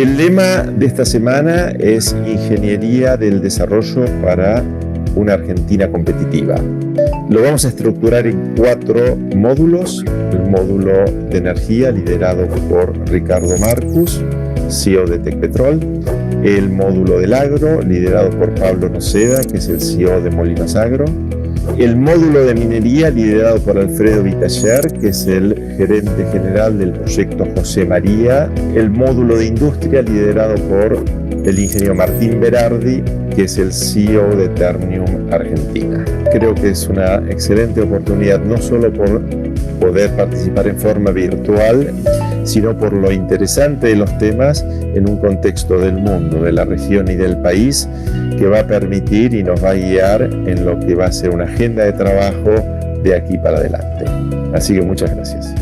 El lema de esta semana es Ingeniería del Desarrollo para una Argentina competitiva. Lo vamos a estructurar en 4 módulos. El módulo de energía, liderado por Ricardo Marcus, CEO de Tecpetrol. El módulo del agro, liderado por Pablo Noceda, que es el CEO de Molinos Agro. El módulo de minería, liderado por Alfredo Vitaller, que es el gerente general del proyecto José María. El módulo de industria, liderado por el ingeniero Martín Berardi, que es el CEO de Ternium Argentina. Creo que es una excelente oportunidad, no solo por poder participar en forma virtual, sino por lo interesante de los temas en un contexto del mundo, de la región y del país, que va a permitir y nos va a guiar en lo que va a ser una agenda de trabajo de aquí para adelante. Así que muchas gracias.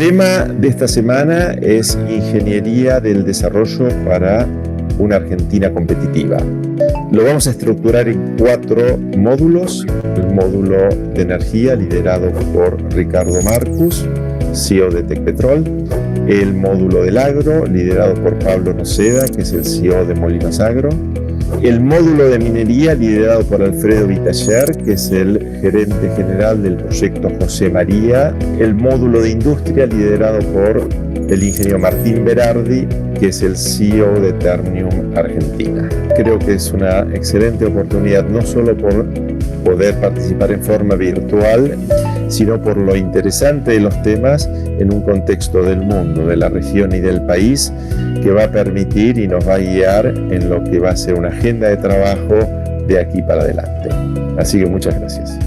lema de esta semana es Ingeniería del Desarrollo para una Argentina competitiva. Lo vamos a estructurar en 4 módulos. El módulo de energía, liderado por Ricardo Marcus, CEO de Tecpetrol. El módulo del agro, liderado por Pablo Noceda, que es el CEO de Molinos Agro. El módulo de minería, liderado por Alfredo Vitaller, que es el gerente general del proyecto José María. El módulo de industria, liderado por el ingeniero Martín Berardi, que es el CEO de Ternium Argentina. Creo que es una excelente oportunidad, no solo por poder participar en forma virtual, sino por lo interesante de los temas en un contexto del mundo, de la región y del país, que va a permitir y nos va a guiar en lo que va a ser una agenda de trabajo de aquí para adelante. Así que muchas gracias.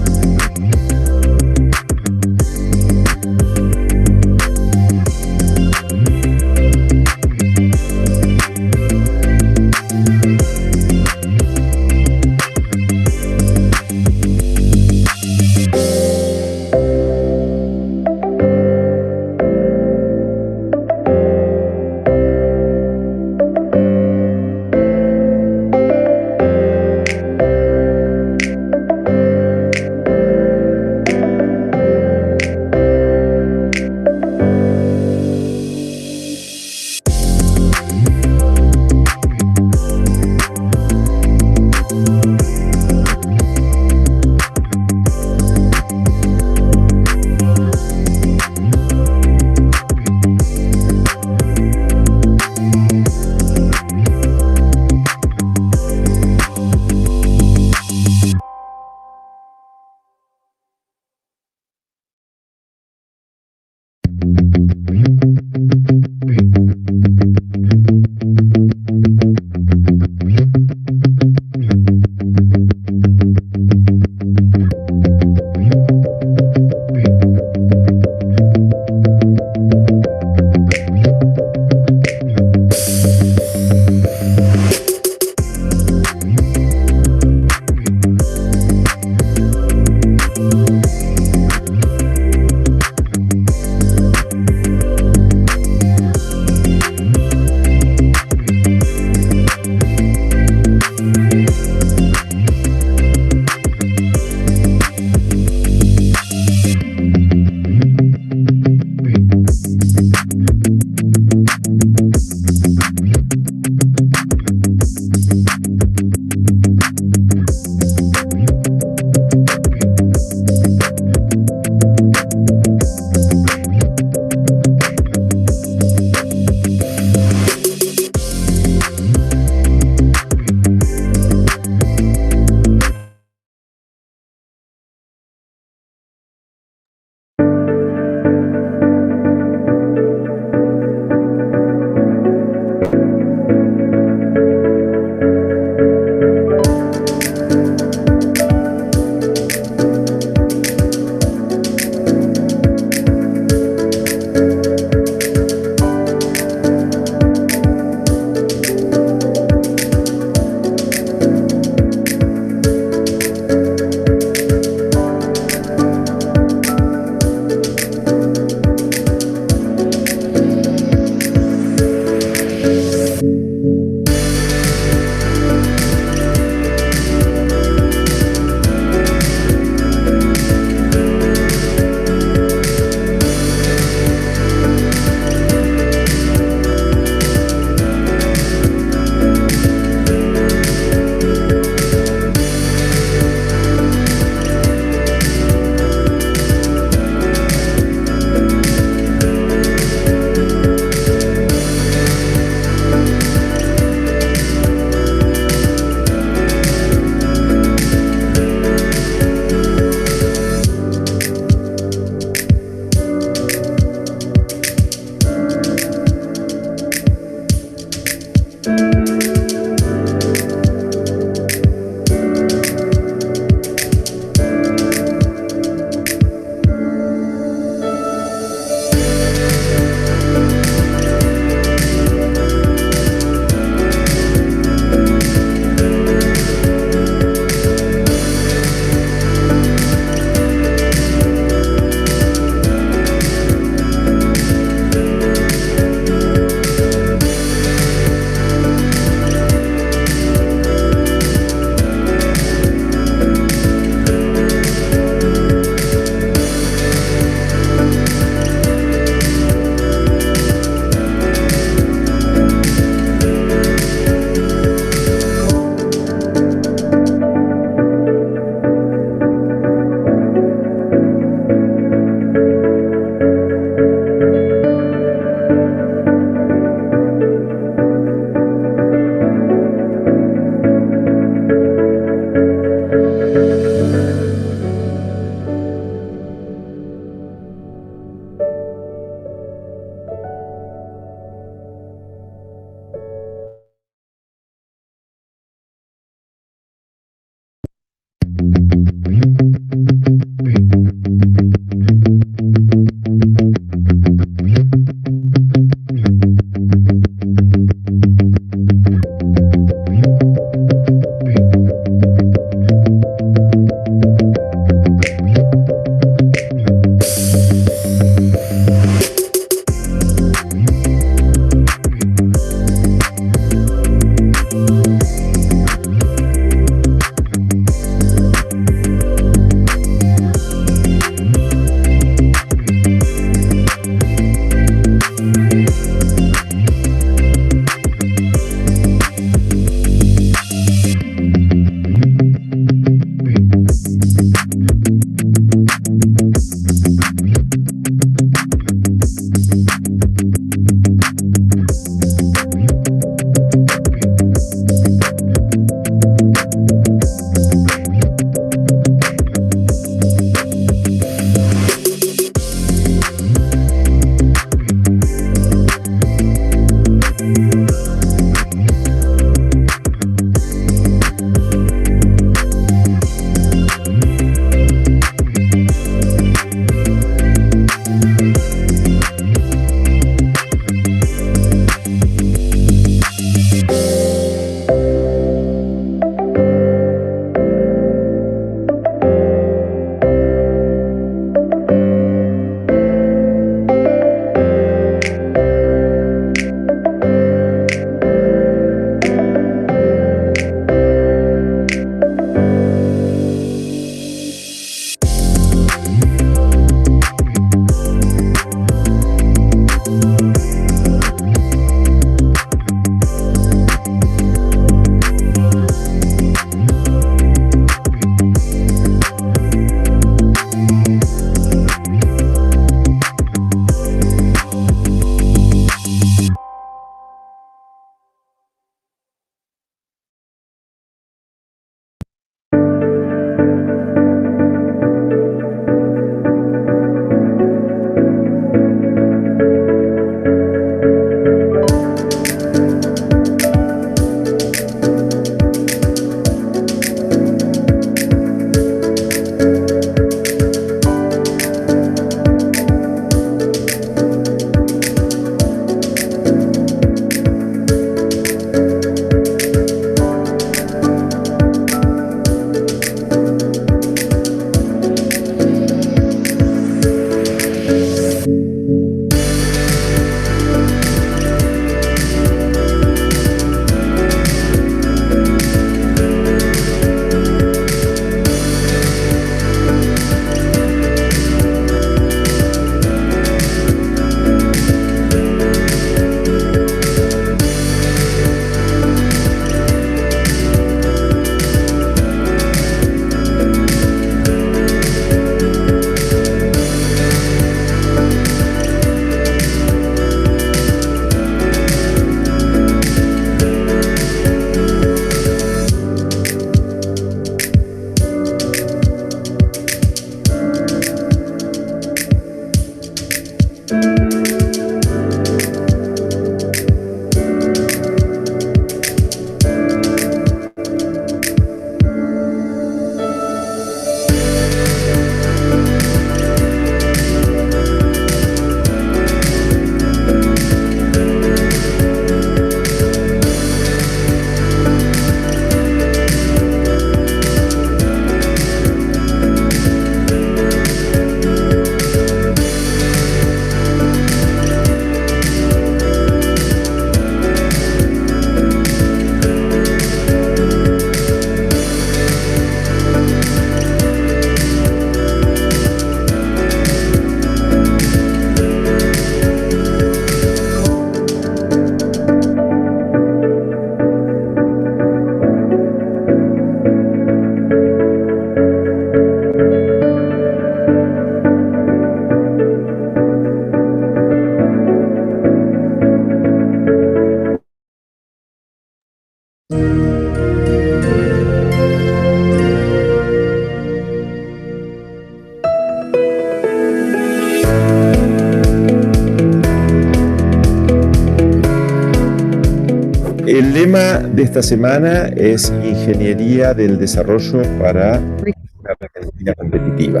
El lema de esta semana es Ingeniería del Desarrollo para una Argentina competitiva.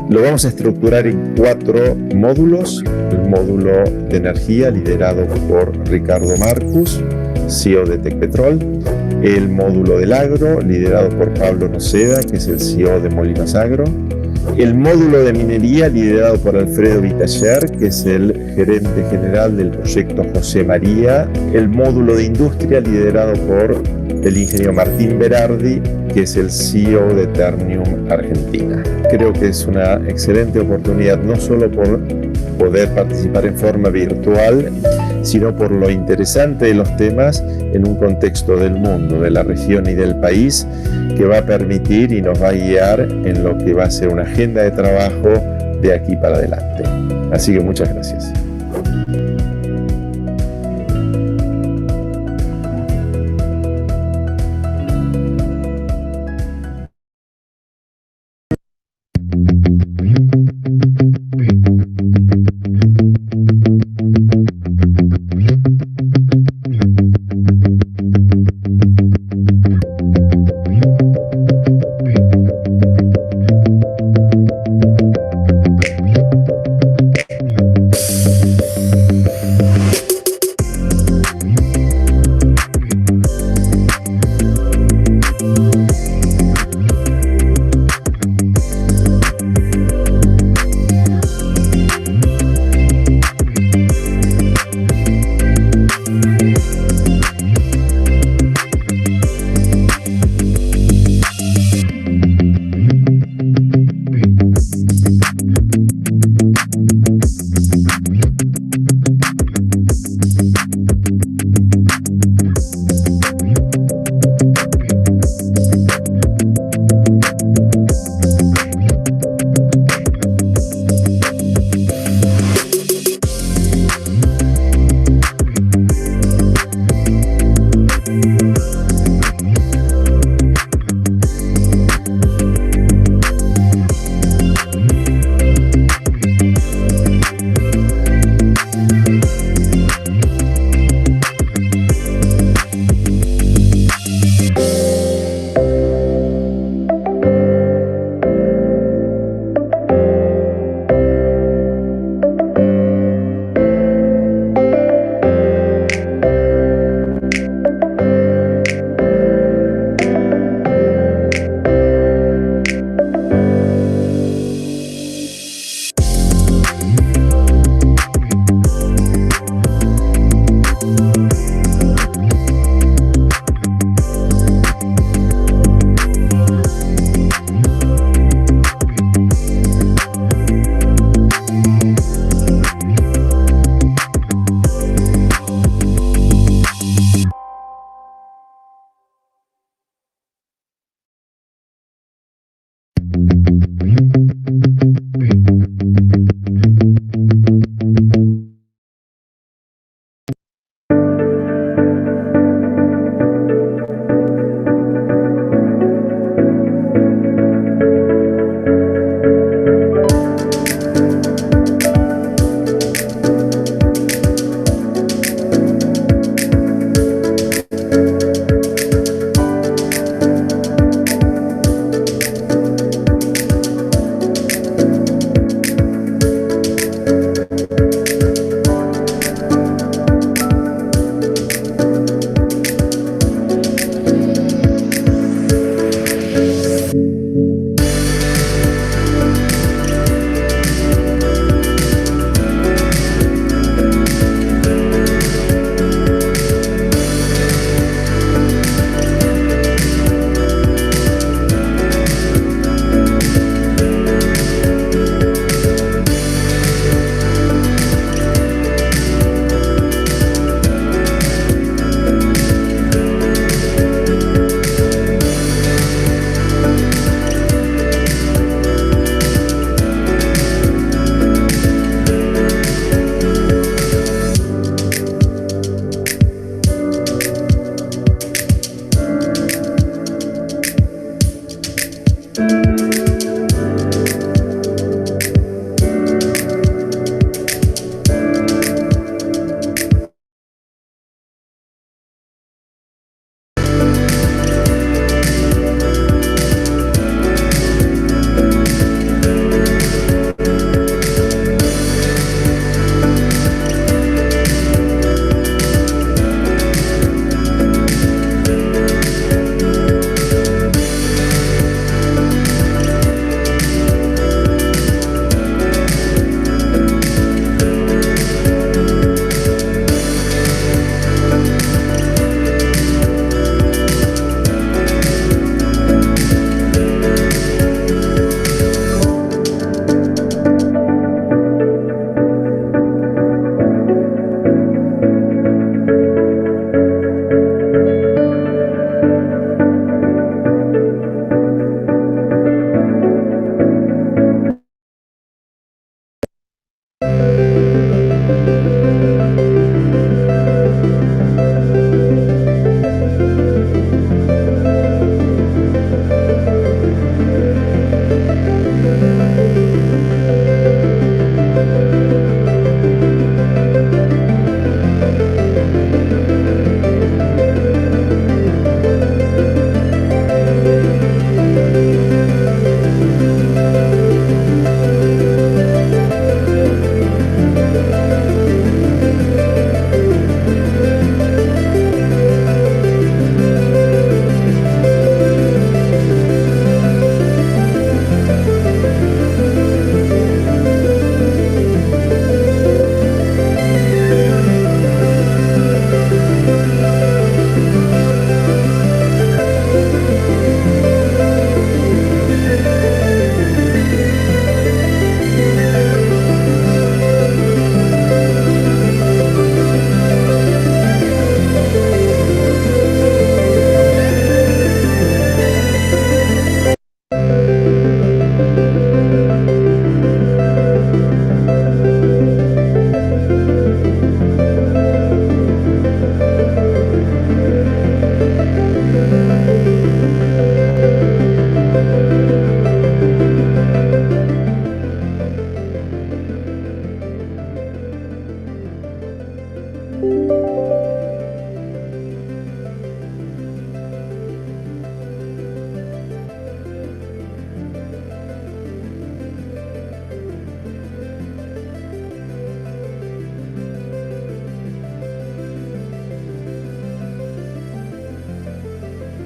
Lo vamos a estructurar en 4 módulos. El módulo de energía, liderado por Ricardo Marcus, CEO de Tecpetrol. El módulo del agro, liderado por Pablo Noceda, que es el CEO de Molinos Agro. El módulo de minería, liderado por Alfredo Vitaller, que es el gerente general del proyecto José María. El módulo de industria, liderado por el ingeniero Martín Berardi, que es el CEO de Ternium Argentina. Creo que es una excelente oportunidad, no solo por poder participar en forma virtual, sino por lo interesante de los temas en un contexto del mundo, de la región y del país, que va a permitir y nos va a guiar en lo que va a ser una agenda de trabajo de aquí para adelante. Así que muchas gracias.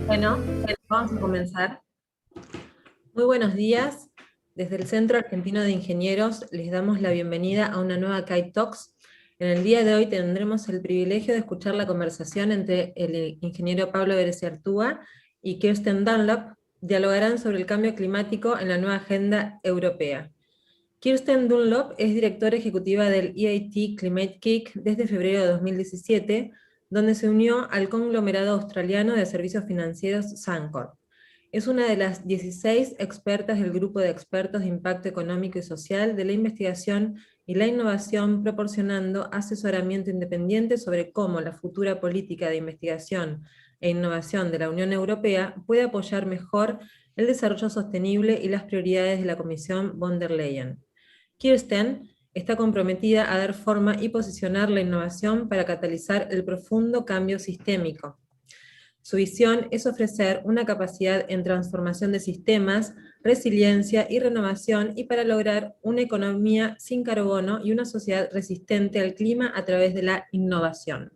Bueno, vamos a comenzar. Muy buenos días. Desde el Centro Argentino de Ingenieros les damos la bienvenida a una nueva CAI Talks. En el día de hoy tendremos el privilegio de escuchar la conversación entre el ingeniero Pablo Bereciartúa y Kirsten Dunlop. Dialogarán sobre el cambio climático en la nueva agenda europea. Kirsten Dunlop es directora ejecutiva del EIT Climate-KIC desde febrero de 2017, donde se unió al conglomerado australiano de servicios financieros Suncorp. Es una de las 16 expertas del grupo de expertos de Impacto Económico y Social de la investigación y la innovación, proporcionando asesoramiento independiente sobre cómo la futura política de investigación e innovación de la Unión Europea puede apoyar mejor el desarrollo sostenible y las prioridades de la Comisión Von Der Leyen. Kirsten está comprometida a dar forma y posicionar la innovación para catalizar el profundo cambio sistémico. Su visión es ofrecer una capacidad en transformación de sistemas, resiliencia y renovación, y para lograr una economía sin carbono y una sociedad resistente al clima a través de la innovación.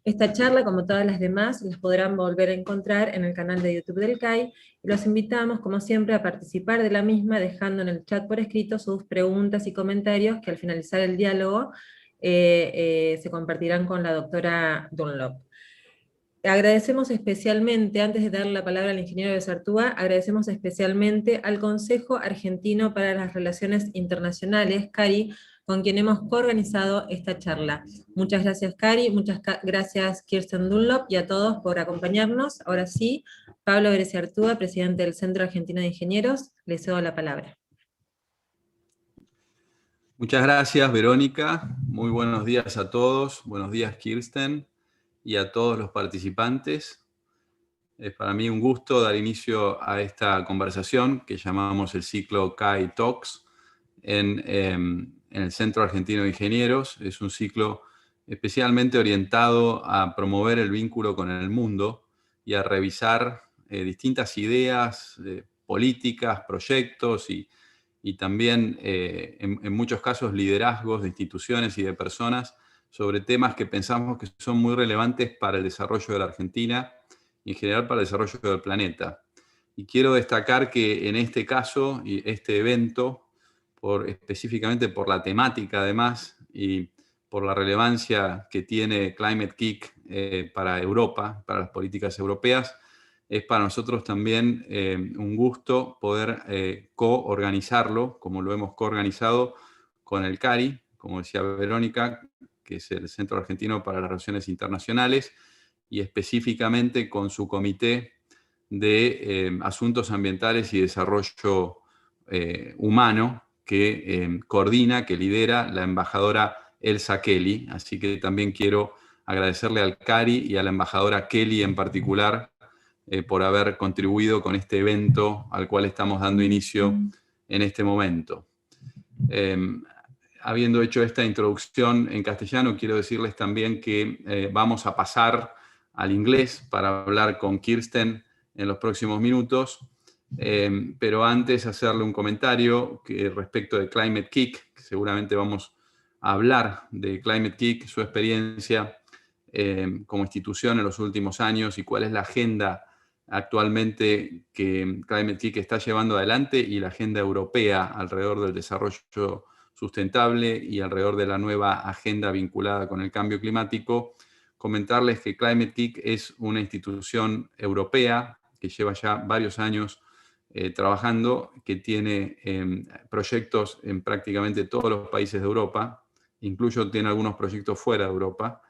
Esta charla, como todas las demás, las podrán volver a encontrar en el canal de YouTube del CAI, y los invitamos, como siempre, a participar de la misma, dejando en el chat por escrito sus preguntas y comentarios, que al finalizar el diálogo se compartirán con la doctora Dunlop. Agradecemos especialmente, antes de darle la palabra al ingeniero Bereciartúa, agradecemos especialmente al Consejo Argentino para las Relaciones Internacionales, CARI, con quien hemos coorganizado esta charla. Muchas gracias, Cari, muchas gracias, Kirsten Dunlop, y a todos por acompañarnos. Ahora sí, Pablo Bereciartúa, presidente del Centro Argentino de Ingenieros, le cedo la palabra. Muchas gracias, Verónica. Muy buenos días a todos. Buenos días, Kirsten, y a todos los participantes. Es para mí un gusto dar inicio a esta conversación que llamamos el ciclo CAI Talks en el Centro Argentino de Ingenieros. Es un ciclo especialmente orientado a promover el vínculo con el mundo y a revisar distintas ideas, políticas, proyectos y también en muchos casos liderazgos de instituciones y de personas sobre temas que pensamos que son muy relevantes para el desarrollo de la Argentina y en general para el desarrollo del planeta. Y quiero destacar que en este caso, y este evento, específicamente por la temática además y por la relevancia que tiene Climate-KIC para Europa, para las políticas europeas, es para nosotros también un gusto poder co-organizarlo, como lo hemos co-organizado con el CARI, como decía Verónica, que es el Centro Argentino para las Relaciones Internacionales, y específicamente con su Comité de Asuntos Ambientales y Desarrollo Humano, que coordina, que lidera la embajadora Elsa Kelly. Así que también quiero agradecerle al CARI y a la embajadora Kelly en particular por haber contribuido con este evento al cual estamos dando inicio en este momento. Habiendo hecho esta introducción en castellano, quiero decirles también que vamos a pasar al inglés para hablar con Kirsten en los próximos minutos, pero antes hacerle un comentario respecto de Climate-KIC, que seguramente vamos a hablar de Climate-KIC, su experiencia como institución en los últimos años y cuál es la agenda actualmente que Climate-KIC está llevando adelante y la agenda europea alrededor del desarrollo sustentable y alrededor de la nueva agenda vinculada con el cambio climático. Comentarles que Climate-KIC es una institución europea que lleva ya varios años trabajando, que tiene proyectos en prácticamente todos los países de Europa, incluso tiene algunos proyectos fuera de Europa,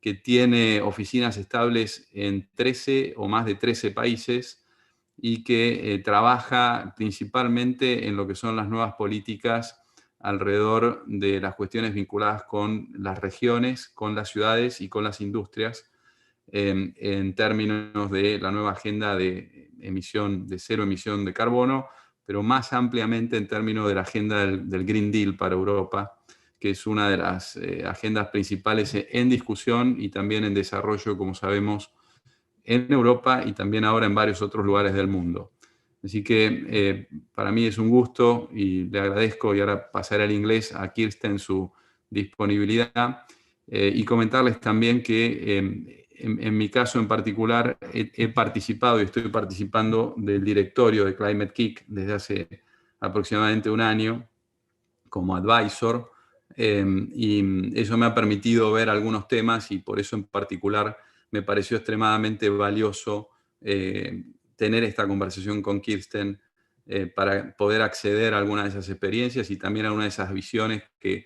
que tiene oficinas estables en 13 o más de 13 países y que trabaja principalmente en lo que son las nuevas políticas alrededor de las cuestiones vinculadas con las regiones, con las ciudades y con las industrias, en términos de la nueva agenda de cero emisión de carbono, pero más ampliamente en términos de la agenda del Green Deal para Europa, que es una de las agendas principales en discusión y también en desarrollo, como sabemos, en Europa y también ahora en varios otros lugares del mundo. Así que para mí es un gusto y le agradezco, y ahora pasaré al inglés, a Kirsten su disponibilidad y comentarles también que en mi caso en particular, he participado y estoy participando del directorio de Climate-KIC desde hace aproximadamente un año como advisor, y eso me ha permitido ver algunos temas, y por eso en particular me pareció extremadamente valioso tener esta conversación con Kirsten para poder acceder a algunas de esas experiencias y también a algunas de esas visiones que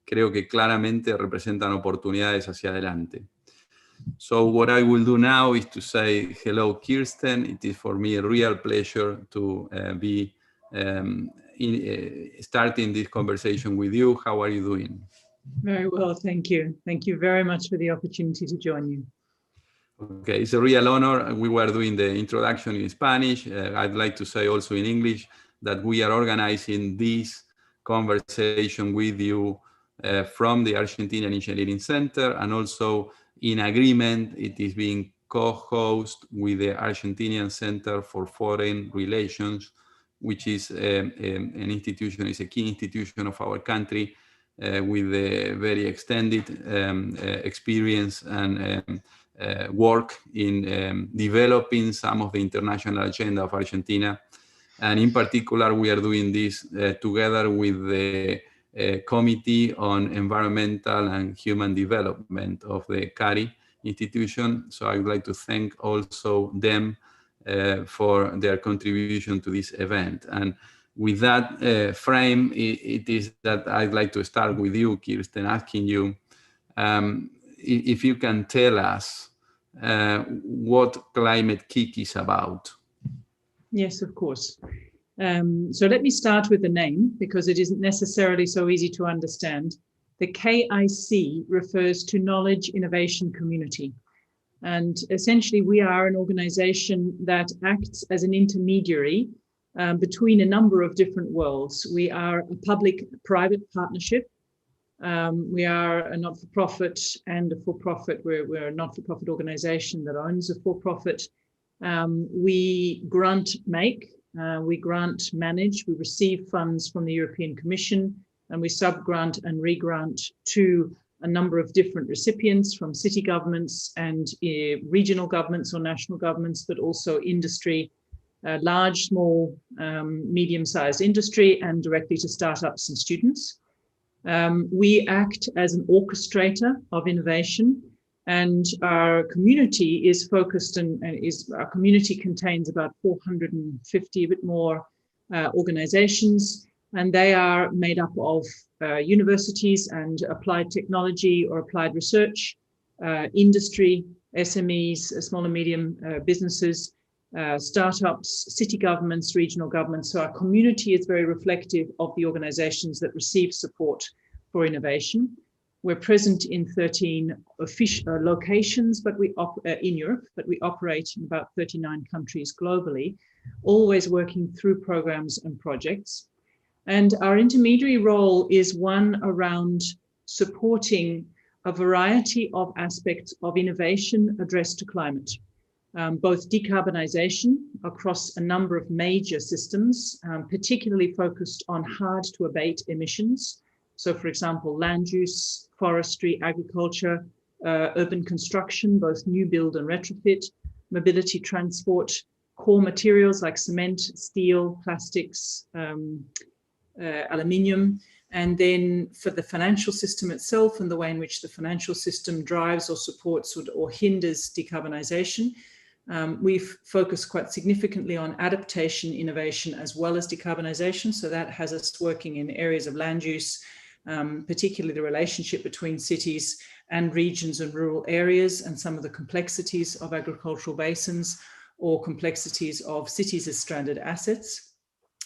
creo que claramente representan oportunidades hacia adelante. So what I will do now is to say hello, Kirsten. It is for me a real pleasure to be starting this conversation with you. How are you doing? Very well, thank you. Thank you very much for the opportunity to join you. Okay, it's a real honor. We were doing the introduction in Spanish. I'd like to say also in English that we are organizing this conversation with you from the Argentinian Engineering Center, and also in agreement, it is being co-hosted with the Argentinian Center for Foreign Relations, which is an institution, is a key institution of our country with a very extended experience and work in developing some of the international agenda of Argentina. And in particular, we are doing this together with the Committee on Environmental and Human Development of the CAI institution. So I would like to thank also them for their contribution to this event. And with that frame, it is that I'd like to start with you, Kirsten, asking you if you can tell us what Climate-KIC is about. Yes, of course. So let me start with the name, because it isn't necessarily so easy to understand. The KIC refers to Knowledge Innovation Community. And essentially, we are an organization that acts as an intermediary between a number of different worlds. We are a public-private partnership. We are a not-for-profit and a for-profit. We're a not-for-profit organization that owns a for-profit. We grant make, we grant manage, we receive funds from the European Commission, and we sub-grant and re-grant to a number of different recipients, from city governments and regional governments or national governments, but also industry, large, small, medium-sized industry, and directly to startups and students. We act as an orchestrator of innovation, and our community is focused and our community contains about 450, a bit more, organizations, and they are made up of universities and applied technology or applied research, industry, SMEs, small and medium businesses, startups, city governments, regional governments. So our community is very reflective of the organizations that receive support for innovation. We're present in 13 official locations, but in Europe, but we operate in about 39 countries globally, always working through programs and projects. And our intermediary role is one around supporting a variety of aspects of innovation addressed to climate, both decarbonization across a number of major systems, particularly focused on hard to abate emissions. So, for example, land use, forestry, agriculture, urban construction, both new build and retrofit, mobility, transport, core materials like cement, steel, plastics, aluminium. And then for the financial system itself and the way in which the financial system drives or supports or hinders decarbonization, we've focused quite significantly on adaptation, innovation, as well as decarbonization. So that has us working in areas of land use, particularly the relationship between cities and regions and rural areas, and some of the complexities of agricultural basins or complexities of cities as stranded assets.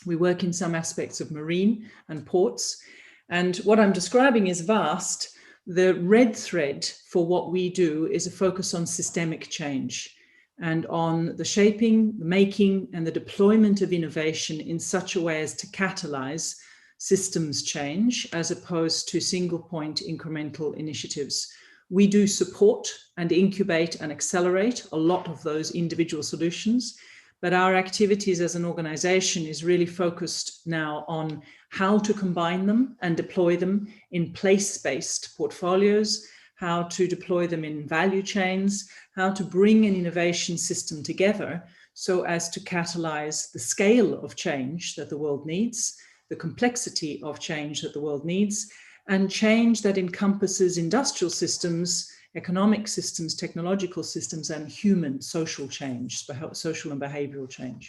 We work in some aspects of marine and ports. And what I'm describing is vast. The red thread for what we do is a focus on systemic change and on the shaping, the making, and the deployment of innovation in such a way as to catalyze systems change as opposed to single point incremental initiatives. We do support and incubate and accelerate a lot of those individual solutions, but our activities as an organization is really focused now on how to combine them and deploy them in place-based portfolios, how to deploy them in value chains, how to bring an innovation system together so as to catalyze the scale of change that the world needs, the complexity of change that the world needs, and change that encompasses industrial systems, economic systems, technological systems, and human social change, social and behavioral change.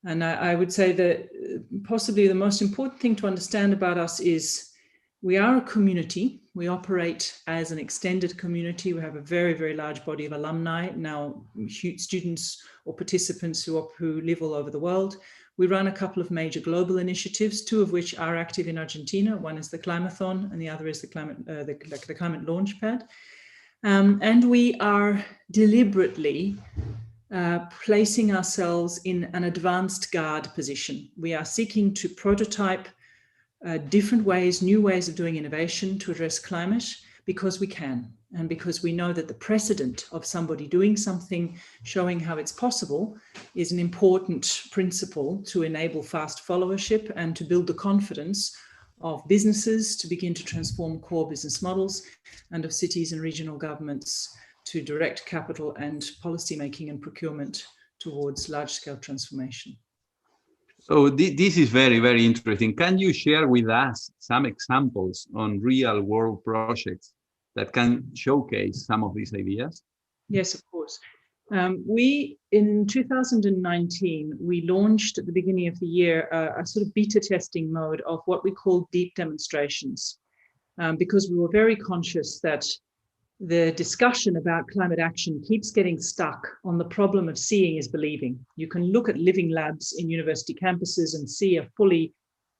And I would say that possibly the most important thing to understand about us is we are a community. We operate as an extended community. We have a very, very large body of alumni, now students or participants who live all over the world. We run a couple of major global initiatives, two of which are active in Argentina. One is the Climathon and the other is the Climate Launchpad. And we are deliberately placing ourselves in an advanced guard position. We are seeking to prototype different ways, new ways of doing innovation to address climate because we can, and because we know that the precedent of somebody doing something, showing how it's possible, is an important principle to enable fast followership and to build the confidence of businesses to begin to transform core business models, and of cities and regional governments to direct capital and policy making and procurement towards large-scale transformation. So this is very, very interesting. Can you share with us some examples on real-world projects that can showcase some of these ideas? Yes, of course. In 2019, we launched at the beginning of the year a sort of beta testing mode of what we call deep demonstrations, because we were very conscious that the discussion about climate action keeps getting stuck on the problem of seeing is believing. You can look at living labs in university campuses and see a fully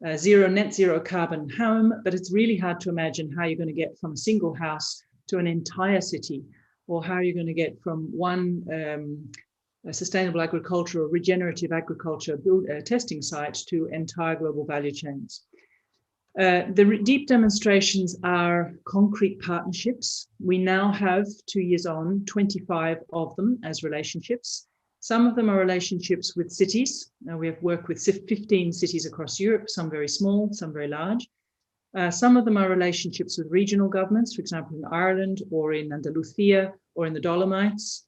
net zero carbon home, but it's really hard to imagine how you're going to get from a single house to an entire city, or how you're going to get from one sustainable agriculture or regenerative agriculture testing site to entire global value chains. The deep demonstrations are concrete partnerships. We now have, 2 years on, 25 of them as relationships. Some of them are relationships with cities. We have worked with 15 cities across Europe, some very small, some very large. Some of them are relationships with regional governments, for example, in Ireland or in Andalusia or in the Dolomites.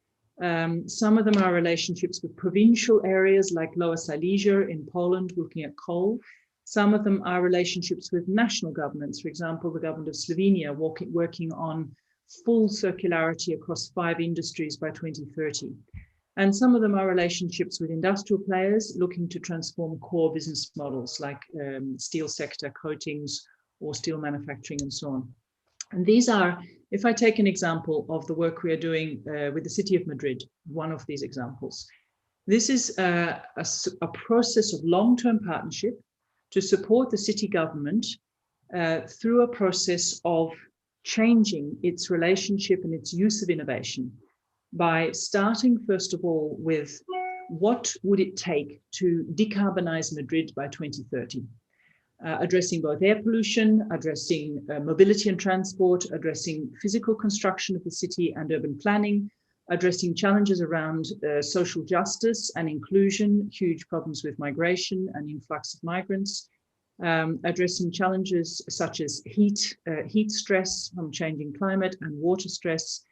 Some of them are relationships with provincial areas like Lower Silesia in Poland, looking at coal. Some of them are relationships with national governments, for example, the government of Slovenia working on full circularity across 5 industries by 2030. And some of them are relationships with industrial players looking to transform core business models like steel sector, coatings, or steel manufacturing and so on. And these are, if I take an example of the work we are doing with the city of Madrid, one of these examples, this is a process of long-term partnership to support the city government through a process of changing its relationship and its use of innovation by starting, first of all, with what would it take to decarbonize Madrid by 2030, addressing both air pollution, addressing mobility and transport, addressing physical construction of the city and urban planning, addressing challenges around social justice and inclusion, huge problems with migration and influx of migrants, addressing challenges such as heat stress from changing climate and water stress.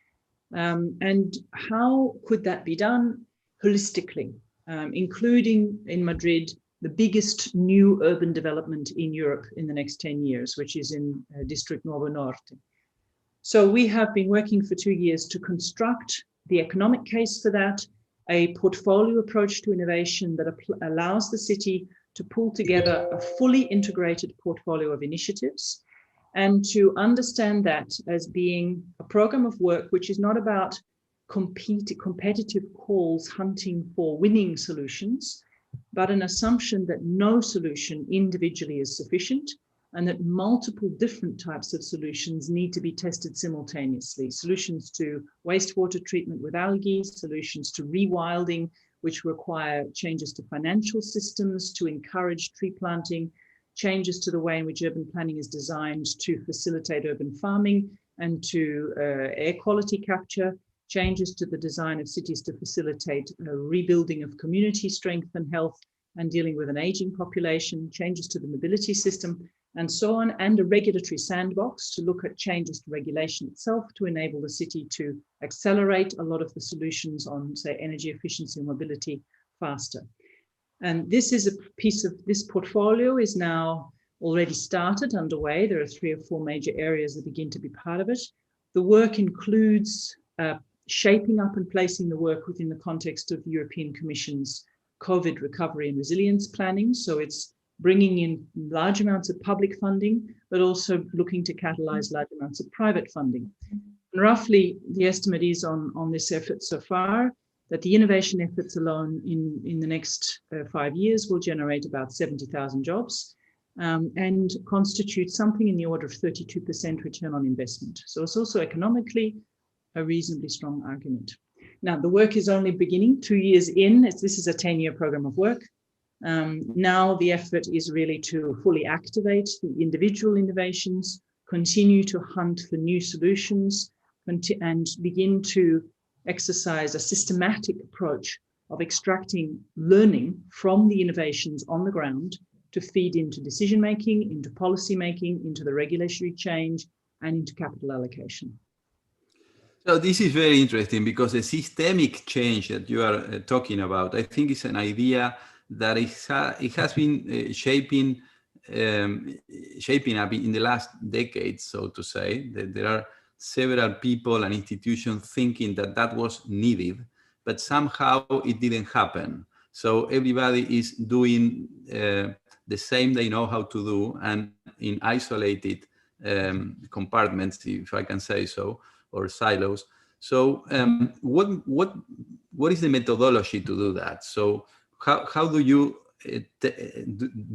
And how could that be done holistically, including in Madrid, the biggest new urban development in Europe in the next 10 years, which is in district Nueva Norte. So we have been working for 2 years to construct the economic case for that, a portfolio approach to innovation that allows the city to pull together a fully integrated portfolio of initiatives, and to understand that as being a program of work which is not about competitive calls hunting for winning solutions, but an assumption that no solution individually is sufficient, and that multiple different types of solutions need to be tested simultaneously. Solutions to wastewater treatment with algae, solutions to rewilding, which require changes to financial systems to encourage tree planting, changes to the way in which urban planning is designed to facilitate urban farming and to air quality capture, changes to the design of cities to facilitate rebuilding of community strength and health and dealing with an aging population, changes to the mobility system, and so on, and a regulatory sandbox to look at changes to regulation itself to enable the city to accelerate a lot of the solutions on, say, energy efficiency and mobility faster. And this is a piece of this portfolio is now already started, underway. There are 3 or 4 major areas that begin to be part of it. The work includes shaping up and placing the work within the context of the European Commission's COVID recovery and resilience planning. So it's bringing in large amounts of public funding, but also looking to catalyze large amounts of private funding. And roughly, the estimate is on this effort so far that the innovation efforts alone in the next 5 years will generate about 70,000 jobs and constitute something in the order of 32% return on investment. So it's also economically a reasonably strong argument. Now, the work is only beginning 2 years in. This is a 10-year program of work. Now the effort is really to fully activate the individual innovations, continue to hunt for new solutions, and begin to exercise a systematic approach of extracting learning from the innovations on the ground to feed into decision-making, into policy-making, into the regulatory change, and into capital allocation. So this is very interesting because the systemic change that you are talking about, I think is an idea that it has been shaping up in the last decade, so to say. That there are several people and institutions thinking that that was needed, but somehow it didn't happen. So everybody is doing the same they know how to do, and in isolated compartments, if I can say so, or silos. So what is the methodology to do that? So how do you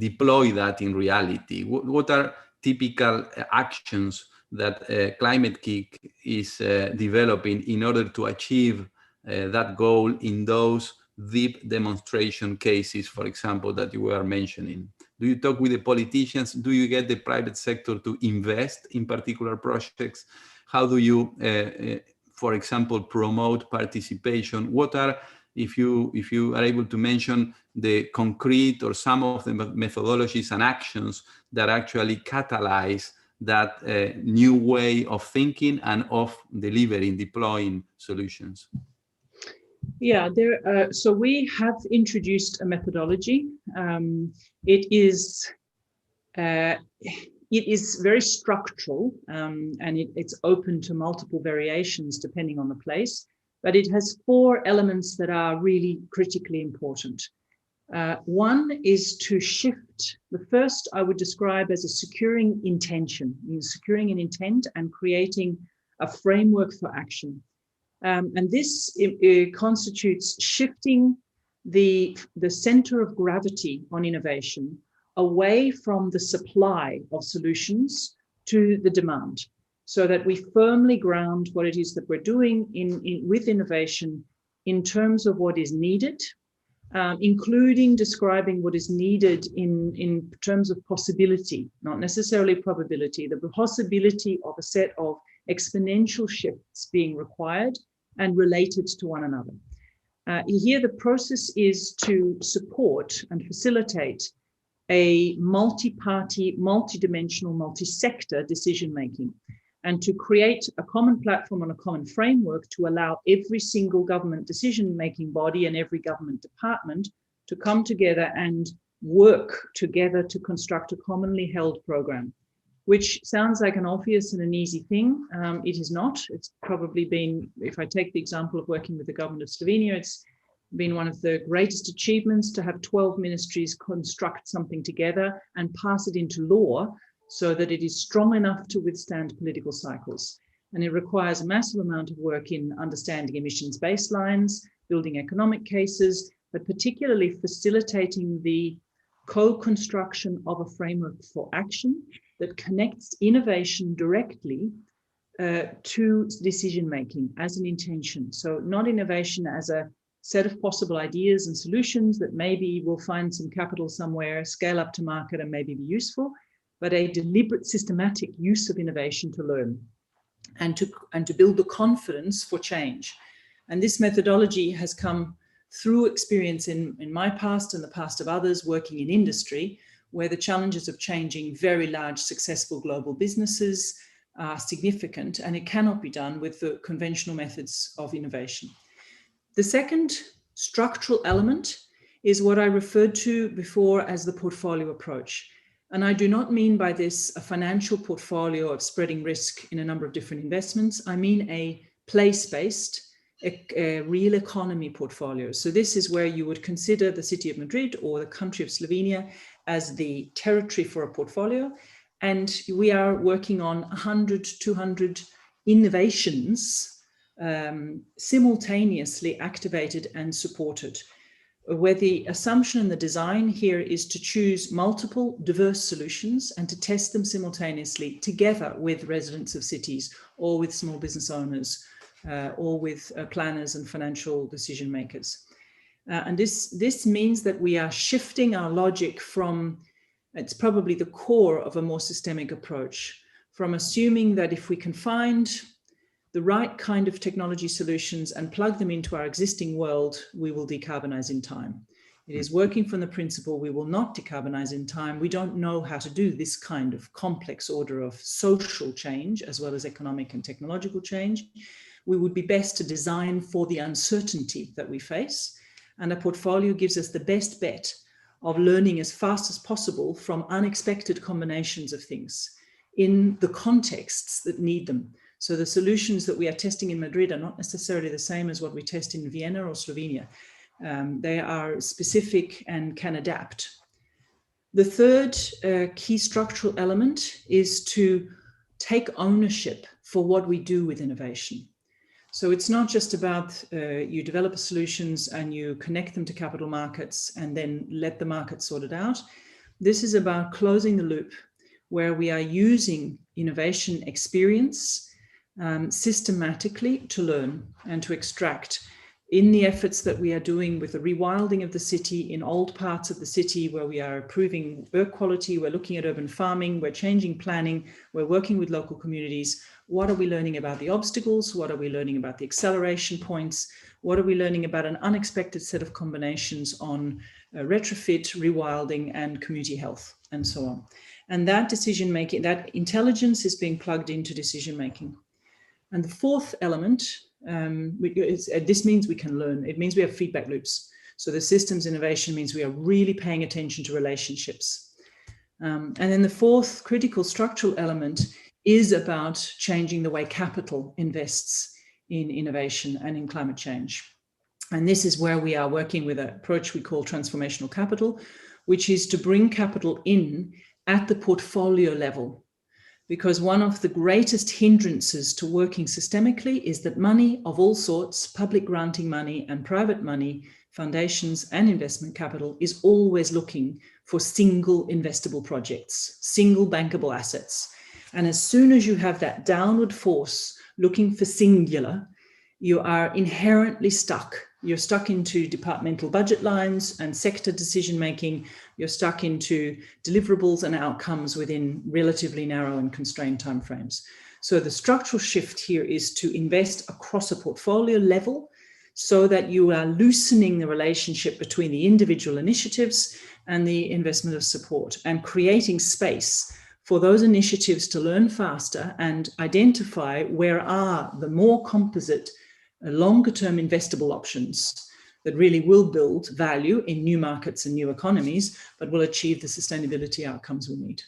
deploy that in reality? What are typical actions that Climate-KIC is developing in order to achieve that goal in those deep demonstration cases, for example, that you were mentioning? Do you talk with the politicians? Do you get the private sector to invest in particular projects? How do you, for example, promote participation? What are, if you are able to mention the concrete or some of the methodologies and actions that actually catalyze that new way of thinking and of delivering, deploying solutions? Yeah, so we have introduced a methodology. It is very structural, and it's open to multiple variations depending on the place, but it has 4 elements that are really critically important. One is to shift. The first I would describe as a securing intention, securing an intent and creating a framework for action. And this constitutes shifting the center of gravity on innovation away from the supply of solutions to the demand, so that we firmly ground what it is that we're doing with innovation in terms of what is needed, including describing what is needed in terms of possibility, not necessarily probability, the possibility of a set of exponential shifts being required and related to one another. Here, the process is to support and facilitate a multi-party, multi-dimensional, multi-sector decision-making, and to create a common platform and a common framework to allow every single government decision-making body and every government department to come together and work together to construct a commonly held program, which sounds like an obvious and an easy thing. It is not. It's probably been, if I take the example of working with the government of Slovenia, it's been one of the greatest achievements to have 12 ministries construct something together and pass it into law so that it is strong enough to withstand political cycles. And it requires a massive amount of work in understanding emissions baselines, building economic cases, but particularly facilitating the co-construction of a framework for action that connects innovation directly to decision-making as an intention. So not innovation as a set of possible ideas and solutions that maybe will find some capital somewhere, scale up to market and maybe be useful, but a deliberate systematic use of innovation to learn and to build the confidence for change. And this methodology has come through experience in my past and the past of others working in industry, where the challenges of changing very large, successful global businesses are significant, and it cannot be done with the conventional methods of innovation. The second structural element is what I referred to before as the portfolio approach. And I do not mean by this a financial portfolio of spreading risk in a number of different investments. I mean a place-based, a real economy portfolio. So this is where you would consider the city of Madrid or the country of Slovenia as the territory for a portfolio. And we are working on 100, 200 innovations simultaneously activated and supported, where the assumption and the design here is to choose multiple diverse solutions and to test them simultaneously together with residents of cities or with small business owners or with planners and financial decision makers. And this means that we are shifting our logic from, it's probably the core of a more systemic approach, from assuming that if we can find the right kind of technology solutions and plug them into our existing world, we will decarbonize in time. It is working from the principle we will not decarbonize in time. We don't know how to do this kind of complex order of social change as well as economic and technological change. We would be best to design for the uncertainty that we face, and a portfolio gives us the best bet of learning as fast as possible from unexpected combinations of things in the contexts that need them. So the solutions that we are testing in Madrid are not necessarily the same as what we test in Vienna or Slovenia. They are specific and can adapt. The third key structural element is to take ownership for what we do with innovation. So it's not just about you develop solutions and you connect them to capital markets and then let the market sort it out. This is about closing the loop where we are using innovation experience systematically to learn and to extract in the efforts that we are doing with the rewilding of the city in old parts of the city where we are improving air quality, we're looking at urban farming, we're changing planning, we're working with local communities. What are we learning about the obstacles? What are we learning about the acceleration points? What are we learning about an unexpected set of combinations on retrofit, rewilding, and community health, and so on. And that decision making, that intelligence is being plugged into decision making. And the fourth element, this means we can learn. It means we have feedback loops. So the systems innovation means we are really paying attention to relationships. And then the fourth critical structural element is about changing the way capital invests in innovation and in climate change. And this is where we are working with an approach we call transformational capital, which is to bring capital in at the portfolio level. Because one of the greatest hindrances to working systemically is that money of all sorts, public granting money and private money, foundations and investment capital, is always looking for single investable projects, single bankable assets. And as soon as you have that downward force looking for singular, you are inherently stuck. You're stuck into departmental budget lines and sector decision-making. You're stuck into deliverables and outcomes within relatively narrow and constrained timeframes. So the structural shift here is to invest across a portfolio level so that you are loosening the relationship between the individual initiatives and the investment of support and creating space for those initiatives to learn faster and identify where are the more composite longer-term investable options that really will build value in new markets and new economies, but will achieve the sustainability outcomes we need.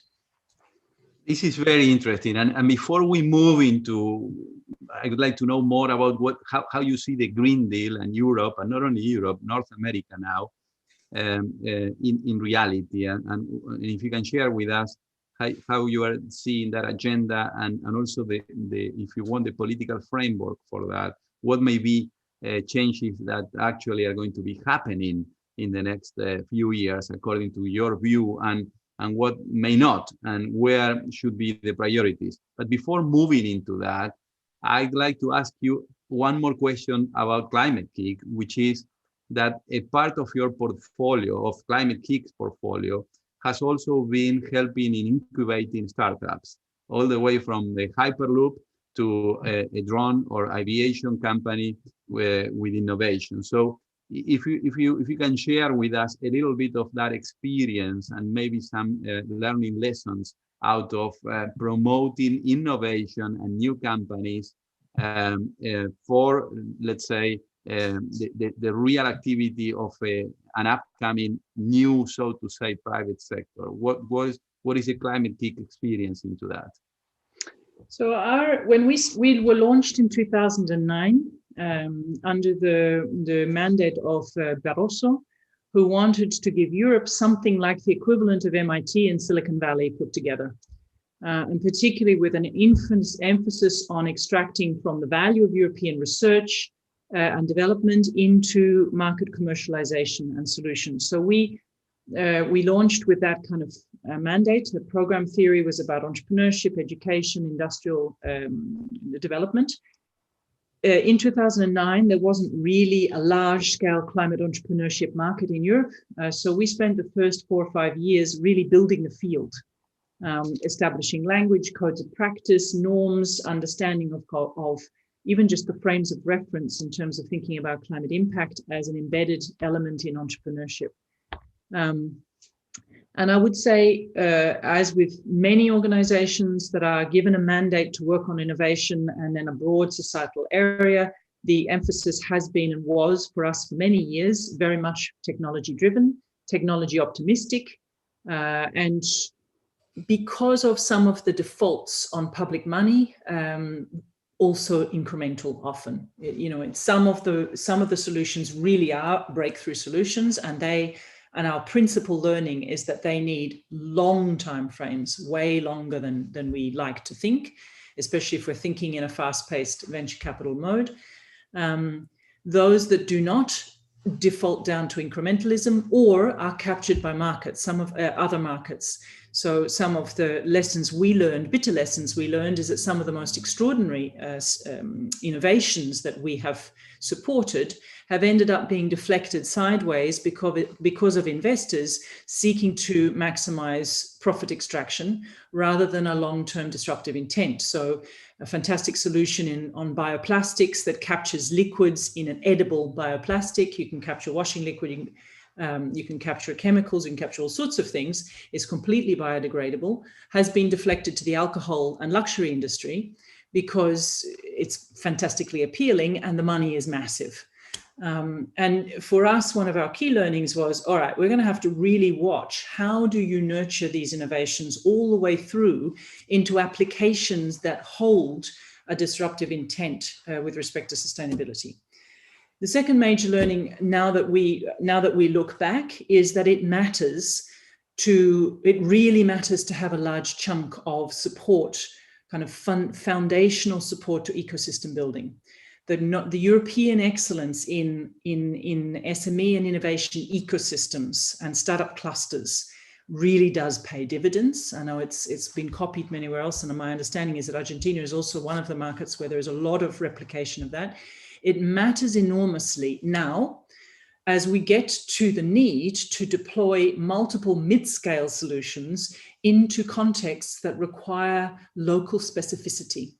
This is very interesting. And before we move into, I would like to know more about how you see the Green Deal and Europe, and not only Europe, North America now, in reality. And if you can share with us how you are seeing that agenda and also the if you want, the political framework for that. What may be changes that actually are going to be happening in the next few years, according to your view, and what may not, and where should be the priorities. But before moving into that, I'd like to ask you one more question about Climate-KIC, which is that a part of your portfolio, of Climate-KIC's portfolio, has also been helping in incubating startups, all the way from the Hyperloop to a drone or aviation company with innovation. So if you can share with us a little bit of that experience and maybe some learning lessons out of promoting innovation and new companies for, let's say, the real activity of an upcoming new, so to say, private sector. What is the Climate-KIC experience into that? So when we were launched in 2009 under the mandate of Barroso, who wanted to give Europe something like the equivalent of MIT and Silicon Valley put together, and particularly with an emphasis on extracting from the value of European research and development into market commercialization and solutions. So we launched with that kind of mandate. The program theory was about entrepreneurship, education, industrial development. In 2009, there wasn't really a large-scale climate entrepreneurship market in Europe. So we spent the first 4 or 5 years really building the field, establishing language, codes of practice, norms, understanding of even just the frames of reference in terms of thinking about climate impact as an embedded element in entrepreneurship. And I would say, as with many organizations that are given a mandate to work on innovation and then a broad societal area, the emphasis has been and was for us for many years very much technology driven, technology optimistic, and because of some of the defaults on public money, also incremental often. You know, some of the solutions really are breakthrough solutions, and our principal learning is that they need long time frames, way longer than we like to think, especially if we're thinking in a fast-paced venture capital mode. Those that do not default down to incrementalism or are captured by markets, some of other markets. So some of the lessons we learned, bitter lessons we learned, is that some of the most extraordinary innovations that we have supported have ended up being deflected sideways because of investors seeking to maximize profit extraction rather than a long-term disruptive intent. So a fantastic solution on bioplastics that captures liquids in an edible bioplastic. You can capture washing liquid, you can capture chemicals, you can capture all sorts of things, is completely biodegradable, has been deflected to the alcohol and luxury industry because it's fantastically appealing and the money is massive. And for us, one of our key learnings was, all right, we're going to have to really watch how do you nurture these innovations all the way through into applications that hold a disruptive intent with respect to sustainability. The second major learning now that we look back is that it really matters to have a large chunk of support, kind of foundational support to ecosystem building. The European excellence in SME and innovation ecosystems and startup clusters really does pay dividends. I know it's been copied anywhere else, and my understanding is that Argentina is also one of the markets where there is a lot of replication of that. It matters enormously now as we get to the need to deploy multiple mid-scale solutions into contexts that require local specificity,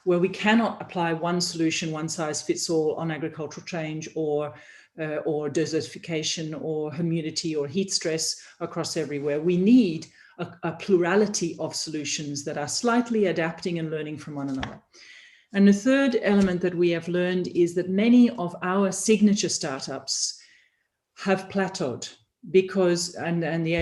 where we cannot apply one solution, one size fits all on agricultural change or desertification or humidity or heat stress across everywhere. We need a plurality of solutions that are slightly adapting and learning from one another. And the third element that we have learned is that many of our signature startups have plateaued because, and the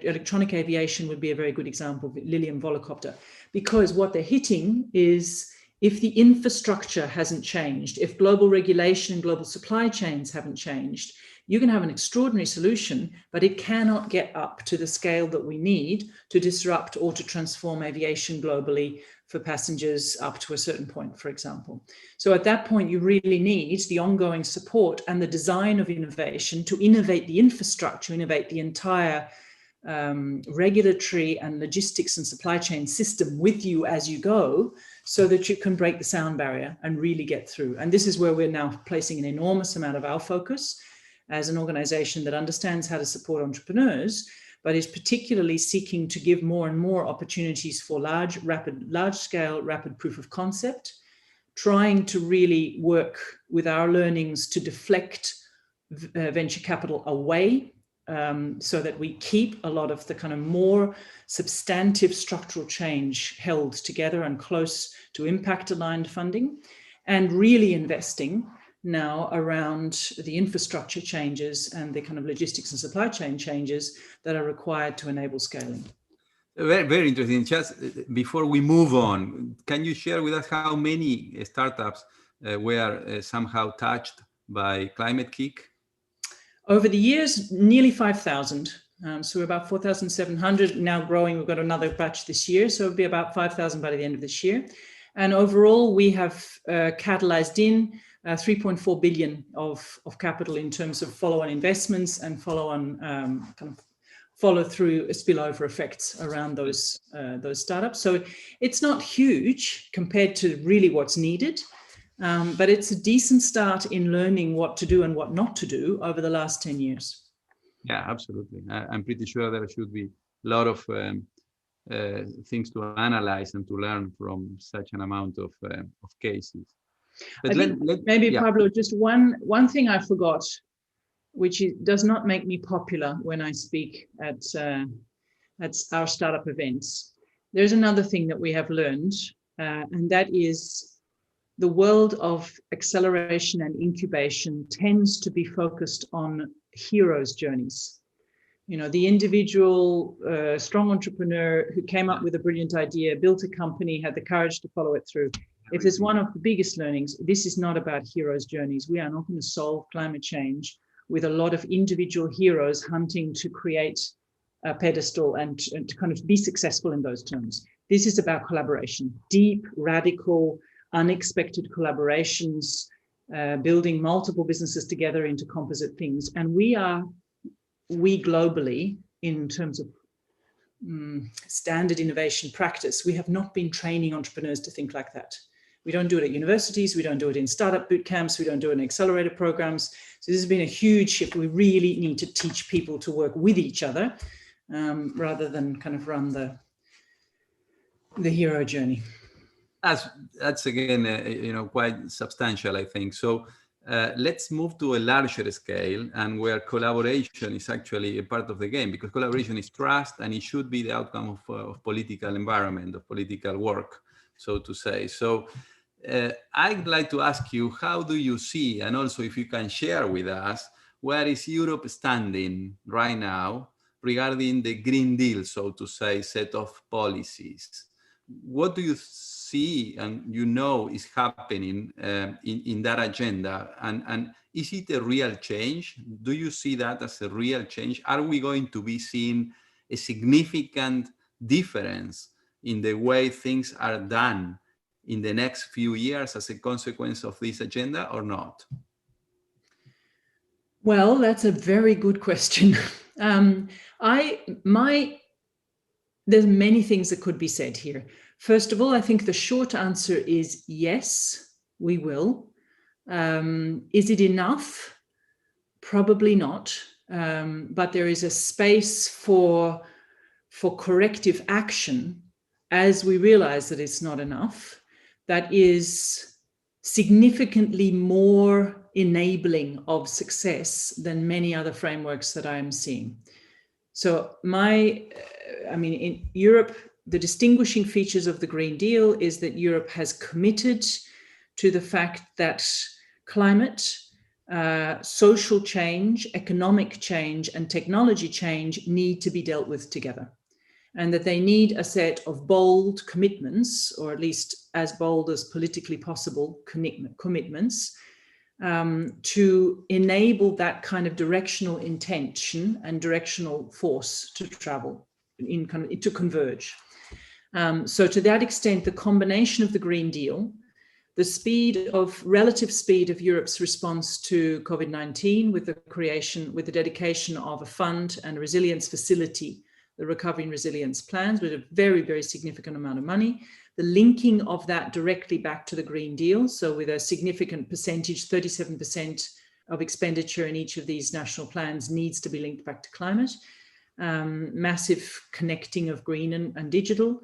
electronic aviation would be a very good example, Lilium Volocopter, because what they're hitting is, if the infrastructure hasn't changed, if global regulation and global supply chains haven't changed, you can have an extraordinary solution, but it cannot get up to the scale that we need to disrupt or to transform aviation globally for passengers up to a certain point, for example. So at that point, you really need the ongoing support and the design of innovation to innovate the infrastructure, innovate the entire regulatory and logistics and supply chain system with you as you go, so that you can break the sound barrier and really get through. And this is where we're now placing an enormous amount of our focus as an organization that understands how to support entrepreneurs, but is particularly seeking to give more and more opportunities for large-scale, rapid proof of concept, trying to really work with our learnings to deflect venture capital away, so that we keep a lot of the kind of more substantive structural change held together and close to impact-aligned funding, and really investing now around the infrastructure changes and the kind of logistics and supply chain changes that are required to enable scaling. Very, very interesting. Just before we move on, can you share with us how many startups were somehow touched by Climate-KIC? Over the years, nearly 5,000. So we're about 4,700 now growing. We've got another batch this year, so it'll be about 5,000 by the end of this year. And overall, we have catalyzed in 3.4 billion of capital in terms of follow-on investments and follow-on kind of follow-through spillover effects around those startups. So it's not huge compared to really what's needed, but it's a decent start in learning what to do and what not to do over the last 10 years. Yeah, absolutely. I'm pretty sure there should be a lot of things to analyze and to learn from such an amount of cases. But maybe, yeah. Pablo, just one thing I forgot, which does not make me popular when I speak at our startup events. There's another thing that we have learned, and that is the world of acceleration and incubation tends to be focused on heroes' journeys. You know, the individual strong entrepreneur who came up with a brilliant idea, built a company, had the courage to follow it through. If there's one of the biggest learnings, this is not about heroes' journeys. We are not going to solve climate change with a lot of individual heroes hunting to create a pedestal and to kind of be successful in those terms. This is about collaboration, deep, radical, unexpected collaborations, building multiple businesses together into composite things. And we globally, in terms of standard innovation practice, we have not been training entrepreneurs to think like that. We don't do it at universities, we don't do it in startup boot camps, we don't do it in accelerator programs. So this has been a huge shift. We really need to teach people to work with each other rather than kind of run the hero journey. That's again, quite substantial, I think. So let's move to a larger scale, and where collaboration is actually a part of the game, because collaboration is trust, and it should be the outcome of political environment, of political work, so to say. So I'd like to ask you, how do you see, and also if you can share with us, where is Europe standing right now regarding the Green Deal, so to say, set of policies? What do you see and is happening in that agenda? And is it a real change? Do you see that as a real change? Are we going to be seeing a significant difference in the way things are done in the next few years as a consequence of this agenda, or not? Well, that's a very good question. There's many things that could be said here. First of all, I think the short answer is yes, we will. Is it enough? Probably not. But there is a space for corrective action as we realize that it's not enough. That is significantly more enabling of success than many other frameworks that I am seeing. So in Europe, the distinguishing features of the Green Deal is that Europe has committed to the fact that climate, social change, economic change, and technology change need to be dealt with together, and that they need a set of bold commitments, or at least as bold as politically possible commitments, to enable that kind of directional intention and directional force to travel, to converge. So to that extent, the combination of the Green Deal, the relative speed of Europe's response to COVID-19 with the dedication of a fund and a resilience facility, the Recovery and Resilience Plans, with a very, very significant amount of money, the linking of that directly back to the Green Deal, so with a significant percentage, 37% of expenditure in each of these national plans needs to be linked back to climate, massive connecting of green and digital,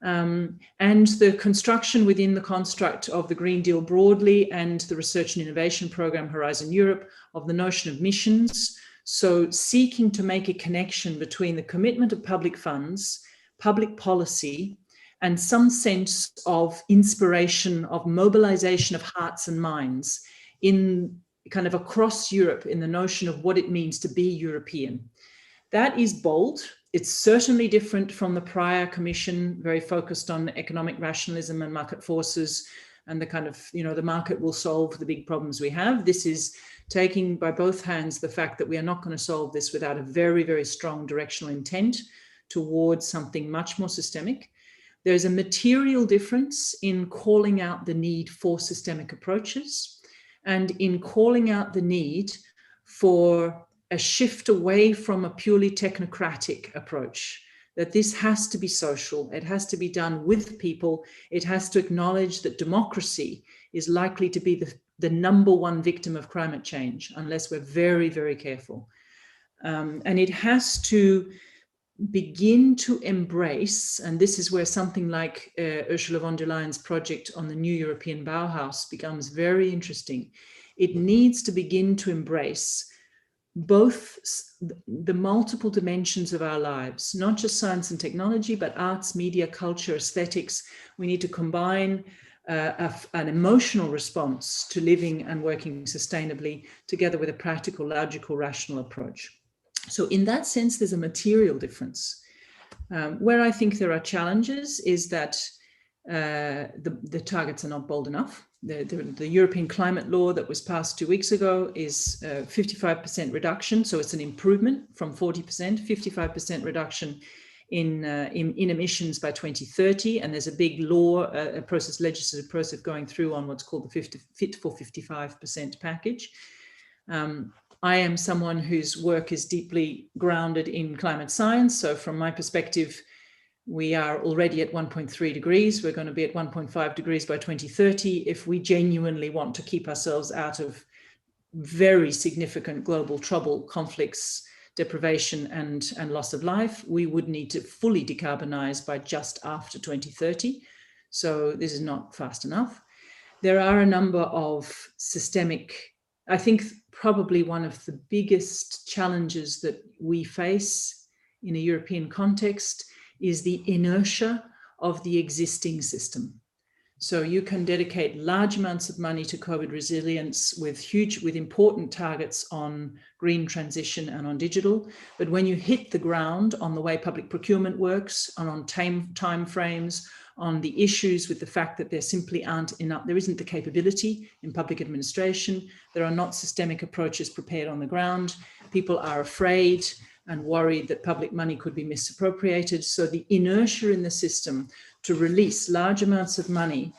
and the construction within the construct of the Green Deal broadly and the Research and Innovation Programme Horizon Europe of the notion of missions. So seeking to make a connection between the commitment of public funds, public policy, and some sense of inspiration, of mobilization of hearts and minds in kind of across Europe in the notion of what it means to be European. That is bold. It's certainly different from the prior commission, very focused on economic rationalism and market forces and the kind of, the market will solve the big problems we have. This is taking by both hands the fact that we are not going to solve this without a very, very strong directional intent towards something much more systemic. There's a material difference in calling out the need for systemic approaches and in calling out the need for a shift away from a purely technocratic approach, that this has to be social, it has to be done with people, it has to acknowledge that democracy is likely to be the number one victim of climate change unless we're very, very careful. And it has to begin to embrace, and this is where something like Ursula von der Leyen's project on the new European Bauhaus becomes very interesting. It needs to begin to embrace both the multiple dimensions of our lives, not just science and technology, but arts, media, culture, aesthetics. We need to combine an emotional response to living and working sustainably together with a practical, logical, rational approach. So in that sense, there's a material difference. Where I think there are challenges is that the targets are not bold enough. The European climate law that was passed 2 weeks ago is 55% reduction. So it's an improvement from 40%, 55% reduction in emissions by 2030. And there's a big law, legislative process going through on what's called the Fit for 55% package. I am someone whose work is deeply grounded in climate science. So from my perspective, we are already at 1.3 degrees. We're going to be at 1.5 degrees by 2030. If we genuinely want to keep ourselves out of very significant global trouble, conflicts, deprivation, and loss of life, we would need to fully decarbonize by just after 2030. So this is not fast enough. There are a number of systemic, I think probably one of the biggest challenges that we face in a European context is the inertia of the existing system. So you can dedicate large amounts of money to COVID resilience with important targets on green transition and on digital. But when you hit the ground on the way public procurement works, and on time frames, on the issues with the fact that there simply aren't enough, there isn't the capability in public administration, there are not systemic approaches prepared on the ground, people are afraid and worried that public money could be misappropriated. So the inertia in the system to release large amounts of money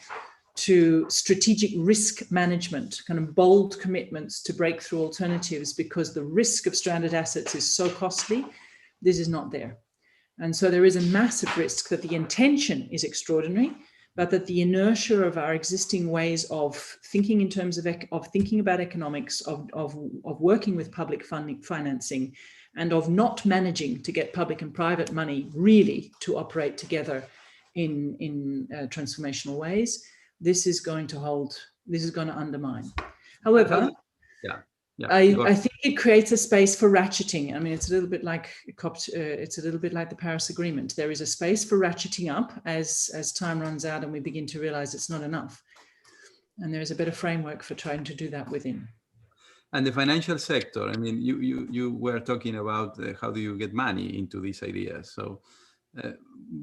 to strategic risk management, kind of bold commitments to breakthrough alternatives because the risk of stranded assets is so costly, this is not there. And so there is a massive risk that the intention is extraordinary, but that the inertia of our existing ways of thinking in terms of thinking about economics, of working with public financing, and of not managing to get public and private money really to operate together in transformational ways, this is going to undermine. However, I think it creates a space for ratcheting. I mean, it's a little bit like the Paris Agreement. There is a space for ratcheting up as time runs out and we begin to realize it's not enough. And there is a better framework for trying to do that within. And the financial sector, I mean, you were talking about how do you get money into these ideas. So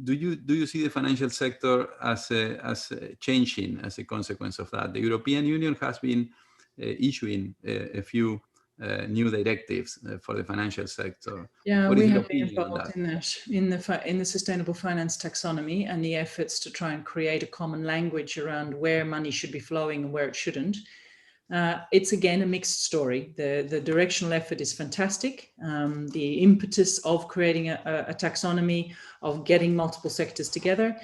do you see the financial sector as changing as a consequence of that? The European Union has been issuing a few new directives for the financial sector. Yeah, we have been involved in the sustainable finance taxonomy and the efforts to try and create a common language around where money should be flowing and where it shouldn't. It's again a mixed story. The directional effort is fantastic. The impetus of creating a taxonomy, of getting multiple sectors together,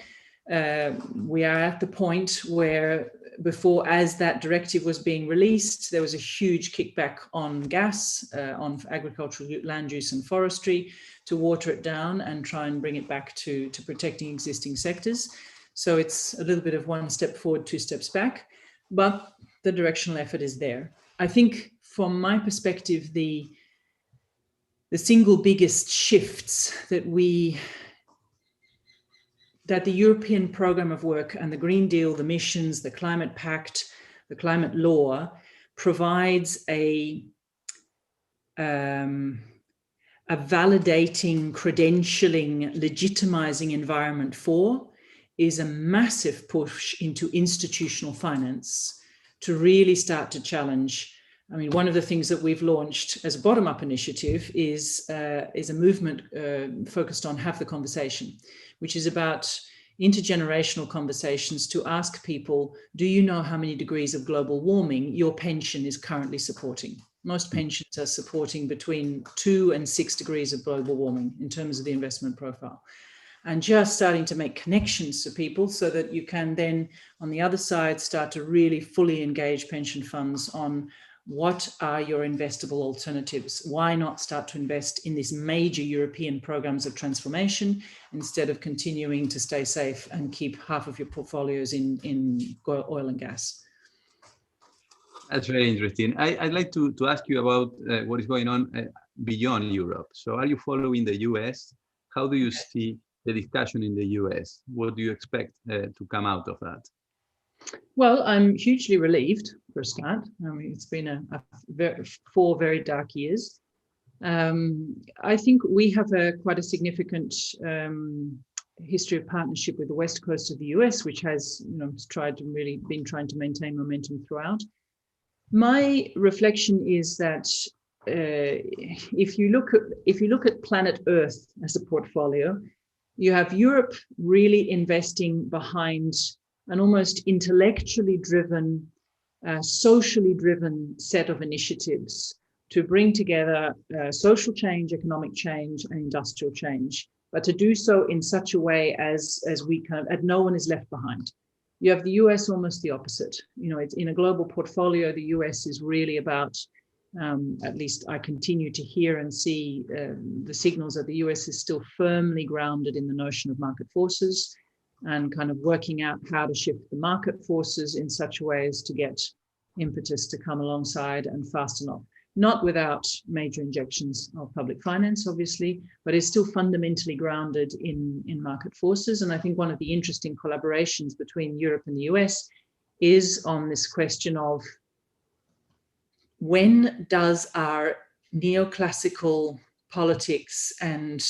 We are at the point where before, as that directive was being released, there was a huge kickback on gas, on agricultural land use and forestry, to water it down and try and bring it back to protecting existing sectors. So it's a little bit of one step forward, two steps back, but the directional effort is there. I think from my perspective, the single biggest shifts that the European program of work and the Green Deal, the missions, the Climate Pact, the climate law provides a validating, credentialing, legitimizing environment for is a massive push into institutional finance to really start to challenge. I mean, one of the things that we've launched as a bottom-up initiative is a movement focused on Have the Conversation, which is about intergenerational conversations to ask people, do you know how many degrees of global warming your pension is currently supporting? Most pensions are supporting between 2 and 6 degrees of global warming in terms of the investment profile. And just starting to make connections to people so that you can then, on the other side, start to really fully engage pension funds on what are your investable alternatives? Why not start to invest in these major European programs of transformation instead of continuing to stay safe and keep half of your portfolios in oil and gas? That's very interesting. I'd like to ask you about what is going on beyond Europe. So are you following the US? How do you see the discussion in the US? What do you expect to come out of that? Well, I'm hugely relieved for a start. I mean, it's been four very dark years. I think we have quite a significant history of partnership with the West Coast of the US, which has, been trying to maintain momentum throughout. My reflection is that if you look at planet Earth as a portfolio, you have Europe really investing behind an almost intellectually driven, socially driven set of initiatives to bring together social change, economic change, and industrial change, but to do so in such a way as no one is left behind. You have the US almost the opposite. It's in a global portfolio. The US is really about, at least I continue to hear and see the signals that the US is still firmly grounded in the notion of market forces and kind of working out how to shift the market forces in such a way as to get impetus to come alongside and fast enough. Not without major injections of public finance, obviously, but is still fundamentally grounded in market forces. And I think one of the interesting collaborations between Europe and the US is on this question of when does our neoclassical politics and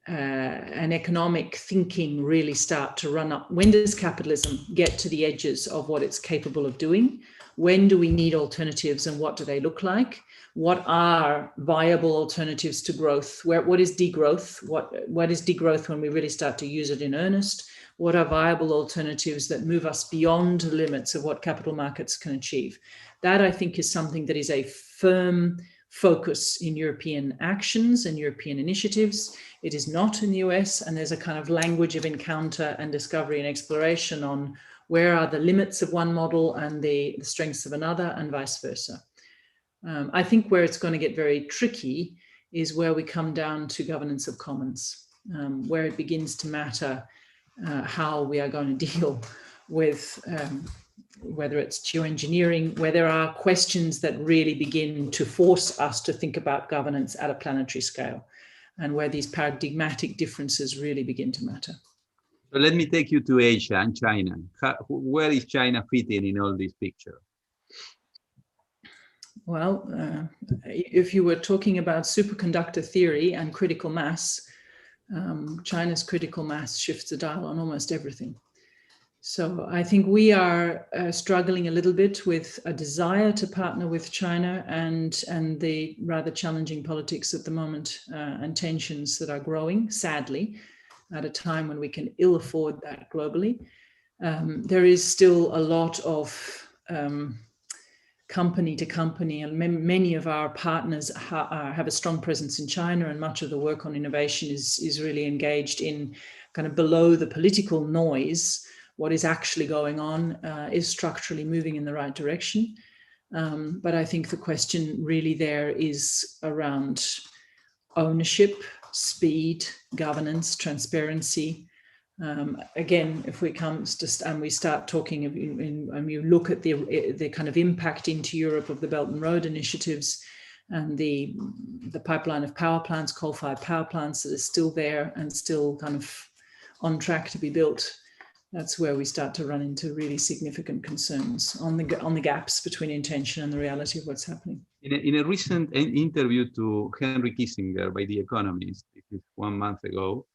economic thinking really start to run up? When does capitalism get to the edges of what it's capable of doing? When do we need alternatives and what do they look like? What are viable alternatives to growth? What is degrowth? What is degrowth when we really start to use it in earnest? What are viable alternatives that move us beyond the limits of what capital markets can achieve? That, I think, is something that is a firm focus in European actions and European initiatives. It is not in the US, and there's a kind of language of encounter and discovery and exploration on where are the limits of one model and the strengths of another, and vice versa. I think where it's going to get very tricky is where we come down to governance of commons, where it begins to matter how we are going to deal with whether it's geoengineering, where there are questions that really begin to force us to think about governance at a planetary scale, and where these paradigmatic differences really begin to matter. So let me take you to Asia and China. Where is China fitting in all this picture? Well, if you were talking about superconductor theory and critical mass, China's critical mass shifts the dial on almost everything. So I think we are struggling a little bit with a desire to partner with China and the rather challenging politics at the moment and tensions that are growing, sadly, at a time when we can ill afford that globally. There is still a lot of company to company, and many of our partners have a strong presence in China, and much of the work on innovation is really engaged in kind of below the political noise, what is actually going on is structurally moving in the right direction. But I think the question really there is around ownership, speed, governance, transparency. Again, if we come and we start talking and you look at the kind of impact into Europe of the Belt and Road initiatives and the pipeline of power plants, coal-fired power plants that are still there and still kind of on track to be built, that's where we start to run into really significant concerns on the gaps between intention and the reality of what's happening. In a recent interview to Henry Kissinger by The Economist, this is 1 month ago,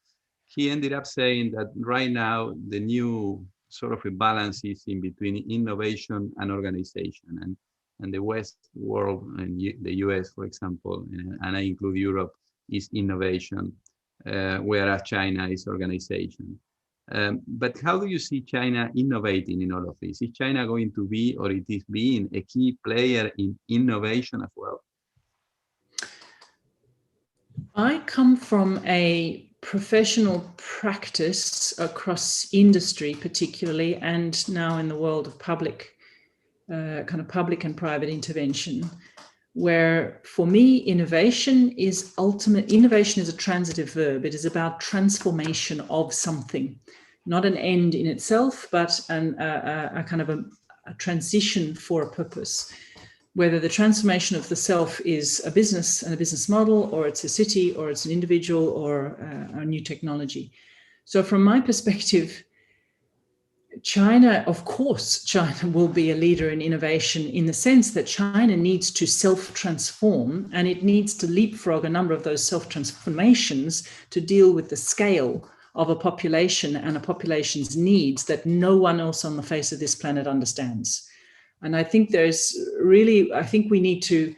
he ended up saying that right now the new sort of a balance is in between innovation and organization, and the West world and the US, for example, and I include Europe, is innovation, whereas China is organization. But how do you see China innovating in all of this? Is China going to be, or it is being, a key player in innovation as well? I come from a professional practice across industry particularly, and now in the world of public, kind of public and private intervention, where for me, innovation is a transitive verb. It is about transformation of something, not an end in itself, but a kind of a transition for a purpose. Whether the transformation of the self is a business and a business model, or it's a city, or it's an individual, or a new technology. So from my perspective, China, of course, China will be a leader in innovation in the sense that China needs to self-transform, and it needs to leapfrog a number of those self-transformations to deal with the scale of a population and a population's needs that no one else on the face of this planet understands. And I think we need to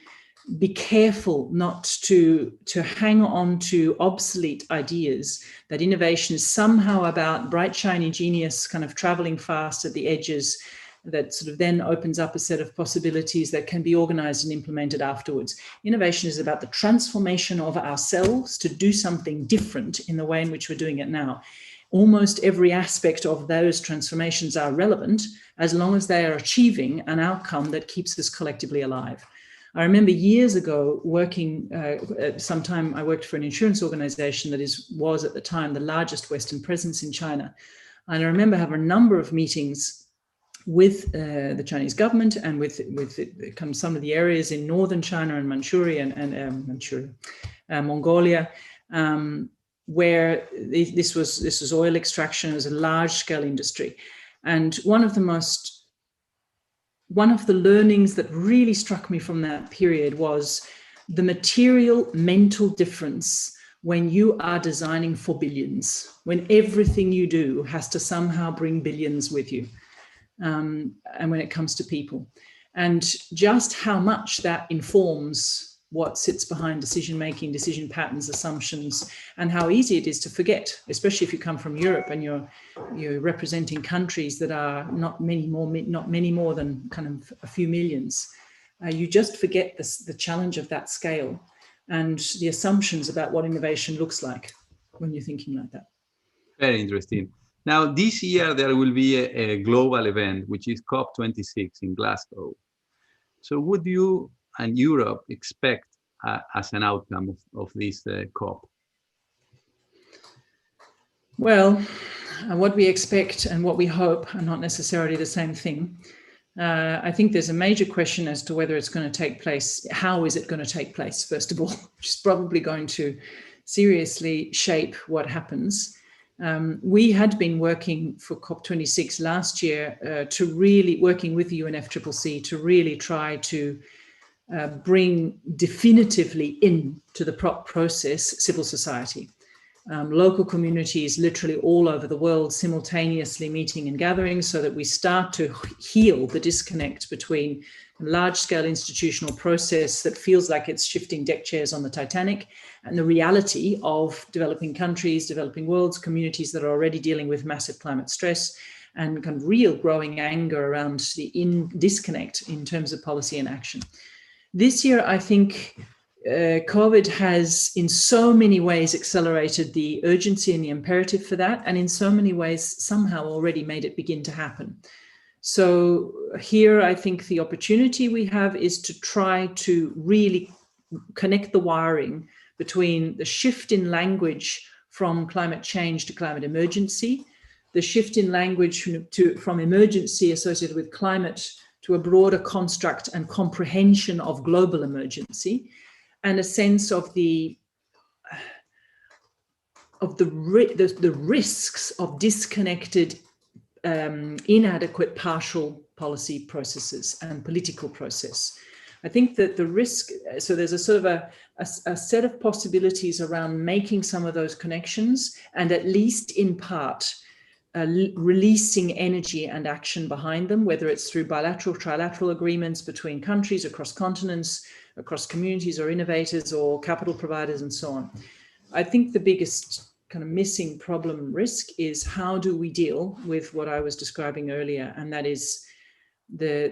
be careful not to hang on to obsolete ideas that innovation is somehow about bright, shiny genius kind of traveling fast at the edges that sort of then opens up a set of possibilities that can be organized and implemented afterwards. Innovation is about the transformation of ourselves to do something different in the way in which we're doing it now. Almost every aspect of those transformations are relevant as long as they are achieving an outcome that keeps us collectively alive. I remember years ago working, sometime I worked for an insurance organization that was at the time the largest Western presence in China. And I remember having a number of meetings with the Chinese government and with some of the areas in northern China and Manchuria and Mongolia, where this was oil extraction. It was a large-scale industry. And one of the learnings that really struck me from that period was the material mental difference when you are designing for billions, when everything you do has to somehow bring billions with you, and when it comes to people. And just how much that informs what sits behind decision-making, decision patterns, assumptions, and how easy it is to forget, especially if you come from Europe and you're representing countries that are not many more than kind of a few millions. You just forget the challenge of that scale and the assumptions about what innovation looks like when you're thinking like that. Very interesting. Now, this year there will be a global event, which is COP26 in Glasgow. So would you and Europe expect as an outcome of this COP? Well, what we expect and what we hope are not necessarily the same thing. I think there's a major question as to whether it's going to take place. How is it going to take place, first of all, which is probably going to seriously shape what happens. We had been working for COP26 last year working with the UNFCCC to really try to bring definitively into the process civil society. Local communities literally all over the world simultaneously meeting and gathering so that we start to heal the disconnect between a large-scale institutional process that feels like it's shifting deck chairs on the Titanic and the reality of developing countries, developing worlds, communities that are already dealing with massive climate stress and kind of real growing anger around the disconnect in terms of policy and action. This year, I think COVID has in so many ways accelerated the urgency and the imperative for that, and in so many ways somehow already made it begin to happen. So here I think the opportunity we have is to try to really connect the wiring between the shift in language from climate change to climate emergency, the shift in language from emergency associated with climate to a broader construct and comprehension of global emergency, and a sense of the risks of disconnected, inadequate partial policy processes and political process. I think that the risk, so there's a sort of a set of possibilities around making some of those connections, and at least in part, releasing energy and action behind them, whether it's through bilateral, trilateral agreements between countries, across continents, across communities or innovators or capital providers and so on. I think the biggest kind of missing problem risk is how do we deal with what I was describing earlier, and that is the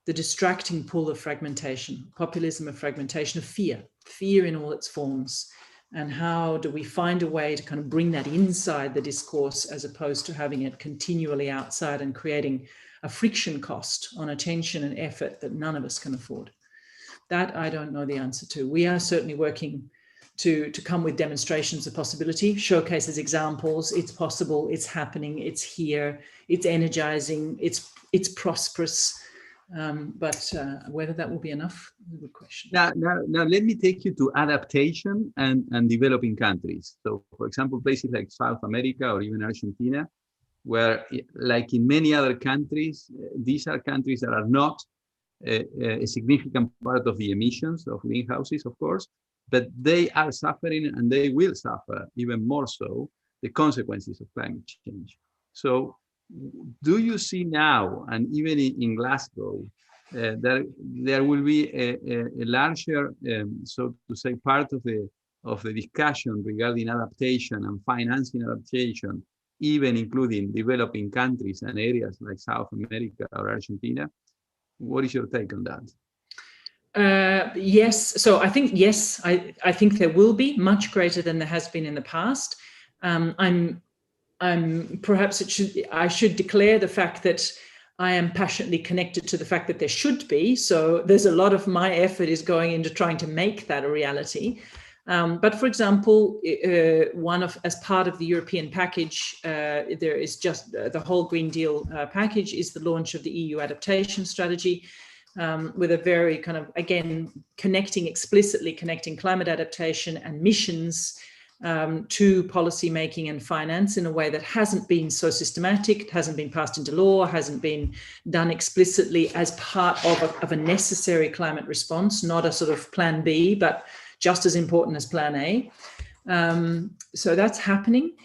distracting pull of fragmentation, populism of fragmentation, of fear in all its forms. And how do we find a way to kind of bring that inside the discourse as opposed to having it continually outside and creating a friction cost on attention and effort that none of us can afford? That I don't know the answer to. We are certainly working to come with demonstrations of possibility, showcases examples. It's possible, it's happening, it's here, it's energizing, it's prosperous. But whether that will be enough is a good question. Now let me take you to adaptation and developing countries. So, for example, places like South America or even Argentina, where, like in many other countries, these are countries that are not a significant part of the emissions of greenhouses, of course, but they are suffering, and they will suffer even more so, the consequences of climate change. So, do you see now, and even in Glasgow, that there will be a larger, so to say, part of the discussion regarding adaptation and financing adaptation, even including developing countries and areas like South America or Argentina? What is your take on that? Yes. So I think, yes, I think there will be much greater than there has been in the past. Perhaps I should declare the fact that I am passionately connected to the fact that there should be. So there's a lot of my effort is going into trying to make that a reality. But for example, as part of the European package, there is just the whole Green Deal package is the launch of the EU adaptation strategy, with a very kind of, again, explicitly connecting climate adaptation and missions to policy making and finance in a way that hasn't been so systematic, hasn't been passed into law, hasn't been done explicitly as part of a necessary climate response, not a sort of plan B, but just as important as plan A. So that's happening.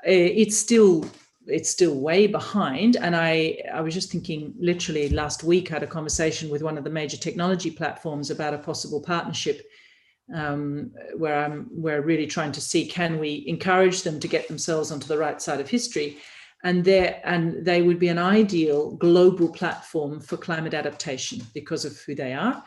It's still way behind. And I was just thinking, literally last week, I had a conversation with one of the major technology platforms about a possible partnership where we're really trying to see, can we encourage them to get themselves onto the right side of history? And they would be an ideal global platform for climate adaptation because of who they are.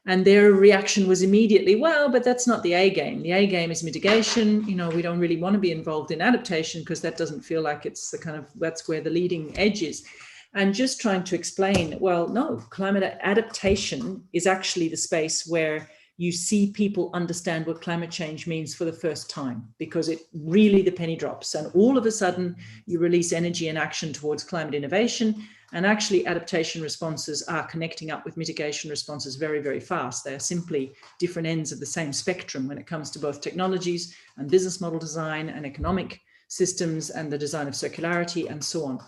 And their reaction was immediately, well, but that's not the A game. The A game is mitigation. You know, we don't really want to be involved in adaptation because that doesn't feel like it's the kind of, that's where the leading edge is. And just trying to explain, well, no, climate adaptation is actually the space where you see people understand what climate change means for the first time, because it really, the penny drops. And all of a sudden you release energy and action towards climate innovation. And actually adaptation responses are connecting up with mitigation responses very, very fast. They are simply different ends of the same spectrum when it comes to both technologies and business model design and economic systems and the design of circularity and so on.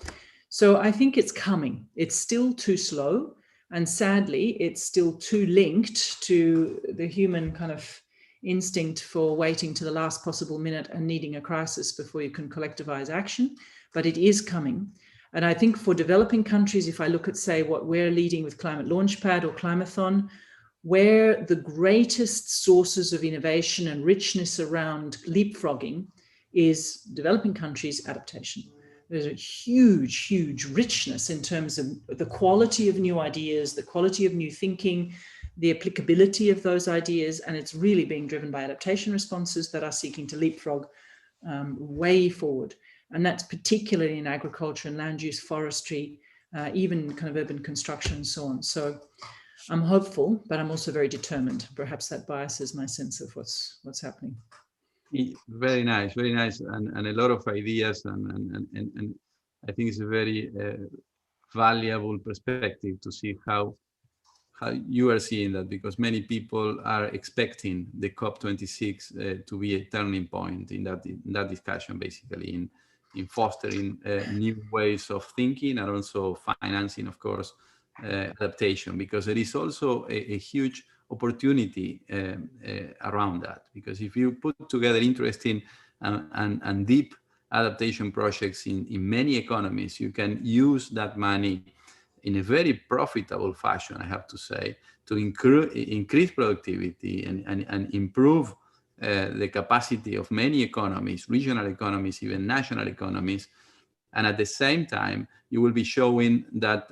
So I think it's coming. It's still too slow. And sadly, it's still too linked to the human kind of instinct for waiting to the last possible minute and needing a crisis before you can collectivize action. But it is coming. And I think for developing countries, if I look at, say, what we're leading with Climate Launchpad or Climathon, where the greatest sources of innovation and richness around leapfrogging is developing countries' adaptation. There's a huge, huge richness in terms of the quality of new ideas, the quality of new thinking, the applicability of those ideas, and it's really being driven by adaptation responses that are seeking to leapfrog way forward. And that's particularly in agriculture and land use, forestry, even kind of urban construction and so on. So I'm hopeful, but I'm also very determined. Perhaps that biases my sense of what's happening. Very nice, and a lot of ideas, and I think it's a very valuable perspective to see how you are seeing that, because many people are expecting the COP26 to be a turning point in that discussion, basically in fostering new ways of thinking, and also financing, of course, adaptation, because there is also a huge opportunity around that. Because if you put together interesting and deep adaptation projects in many economies, you can use that money in a very profitable fashion, I have to say, to increase productivity and improve the capacity of many economies, regional economies, even national economies. And at the same time, you will be showing that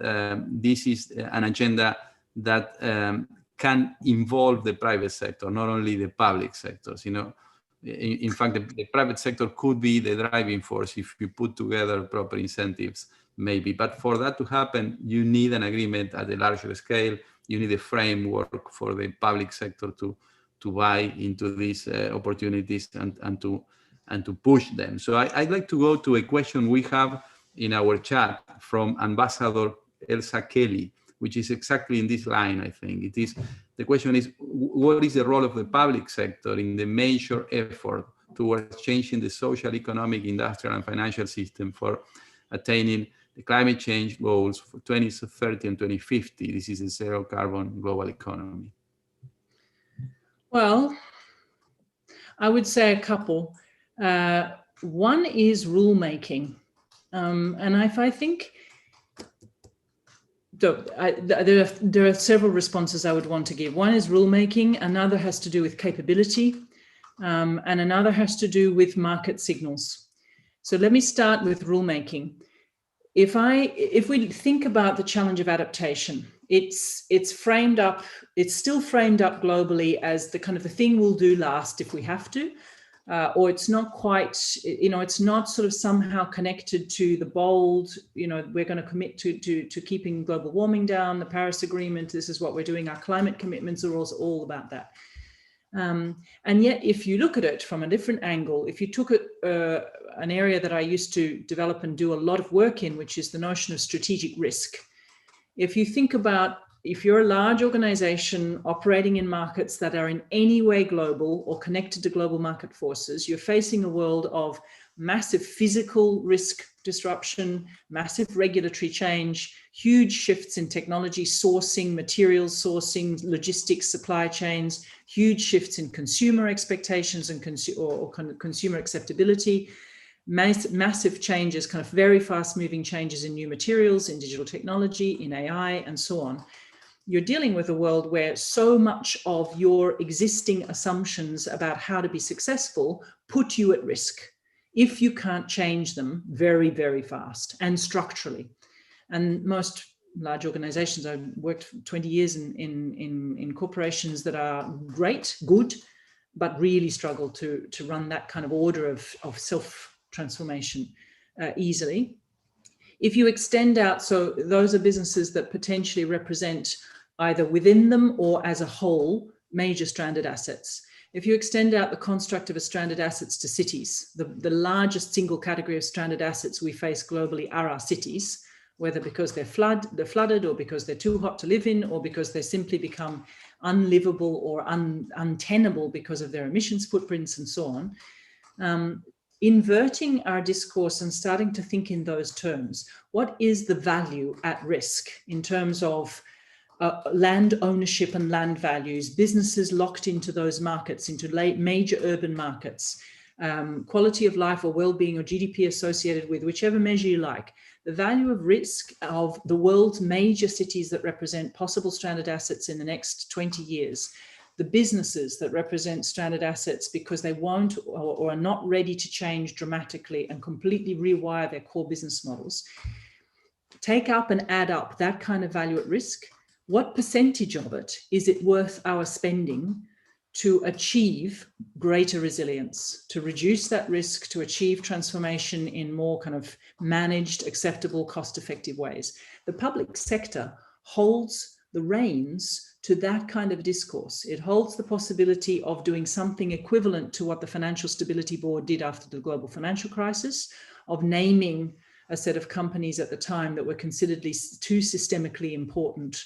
this is an agenda that can involve the private sector, not only the public sectors. You know, in fact, the private sector could be the driving force if you put together proper incentives, maybe. But for that to happen, you need an agreement at a larger scale. You need a framework for the public sector to buy into these opportunities and to push them. So I'd like to go to a question we have in our chat from Ambassador Elsa Kelly, which is exactly in this line, I think. The question is, what is the role of the public sector in the major effort towards changing the social, economic, industrial, and financial system for attaining the climate change goals for 2030 and 2050? This is a zero carbon global economy. Well, I would say a couple. One is rulemaking. And if I think, there are several responses I would want to give. One is rulemaking, another has to do with capability, and another has to do with market signals. So let me start with rulemaking. If we think about the challenge of adaptation, it's still framed up globally as the kind of the thing we'll do last if we have to, or it's not quite, it's not sort of somehow connected to the bold, we're going to commit to keeping global warming down, the Paris Agreement, this is what we're doing, our climate commitments are also all about that. And yet, if you look at it from a different angle, if you took an area that I used to develop and do a lot of work in, which is the notion of strategic risk. If you think about, if you're a large organization operating in markets that are in any way global or connected to global market forces, you're facing a world of massive physical risk disruption, massive regulatory change, huge shifts in technology sourcing, materials sourcing, logistics, supply chains, huge shifts in consumer expectations and consumer acceptability, massive changes, kind of very fast moving changes in new materials, in digital technology, in AI, and so on. You're dealing with a world where so much of your existing assumptions about how to be successful put you at risk if you can't change them very, very fast and structurally. And most large organizations, I've worked 20 years in corporations that are great, good, but really struggle to run that kind of order of self-transformation easily. If you extend out, so those are businesses that potentially represent either within them or as a whole, major stranded assets. If you extend out the construct of stranded assets to cities, the largest single category of stranded assets we face globally are our cities, whether because they're flooded or because they're too hot to live in, or because they simply become unlivable or untenable because of their emissions footprints and so on. Inverting our discourse and starting to think in those terms. What is the value at risk in terms of land ownership and land values, businesses locked into those markets, into major urban markets, quality of life or well-being or GDP associated with whichever measure you like, the value of risk of the world's major cities that represent possible stranded assets in the next 20 years, the businesses that represent stranded assets because they won't or are not ready to change dramatically and completely rewire their core business models. Take up and add up that kind of value at risk what percentage of it is it worth our spending to achieve greater resilience, to reduce that risk, to achieve transformation in more kind of managed, acceptable, cost-effective ways? The public sector holds the reins to that kind of discourse. It holds the possibility of doing something equivalent to what the Financial Stability Board did after the global financial crisis, of naming a set of companies at the time that were considered too systemically important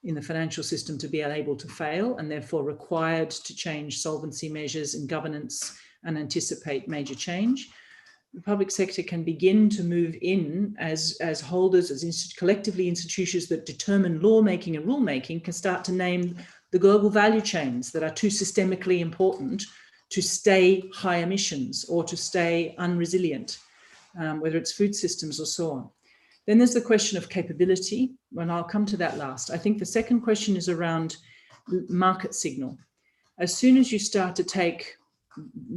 in the financial system to be unable to fail, and therefore required to change solvency measures and governance and anticipate major change. The public sector can begin to move in as holders, as collectively institutions that determine lawmaking and rulemaking can start to name the global value chains that are too systemically important to stay high emissions or to stay unresilient, whether it's food systems or so on. Then there's the question of capability, and I'll come to that last. I think the second question is around market signal. As soon as you start to take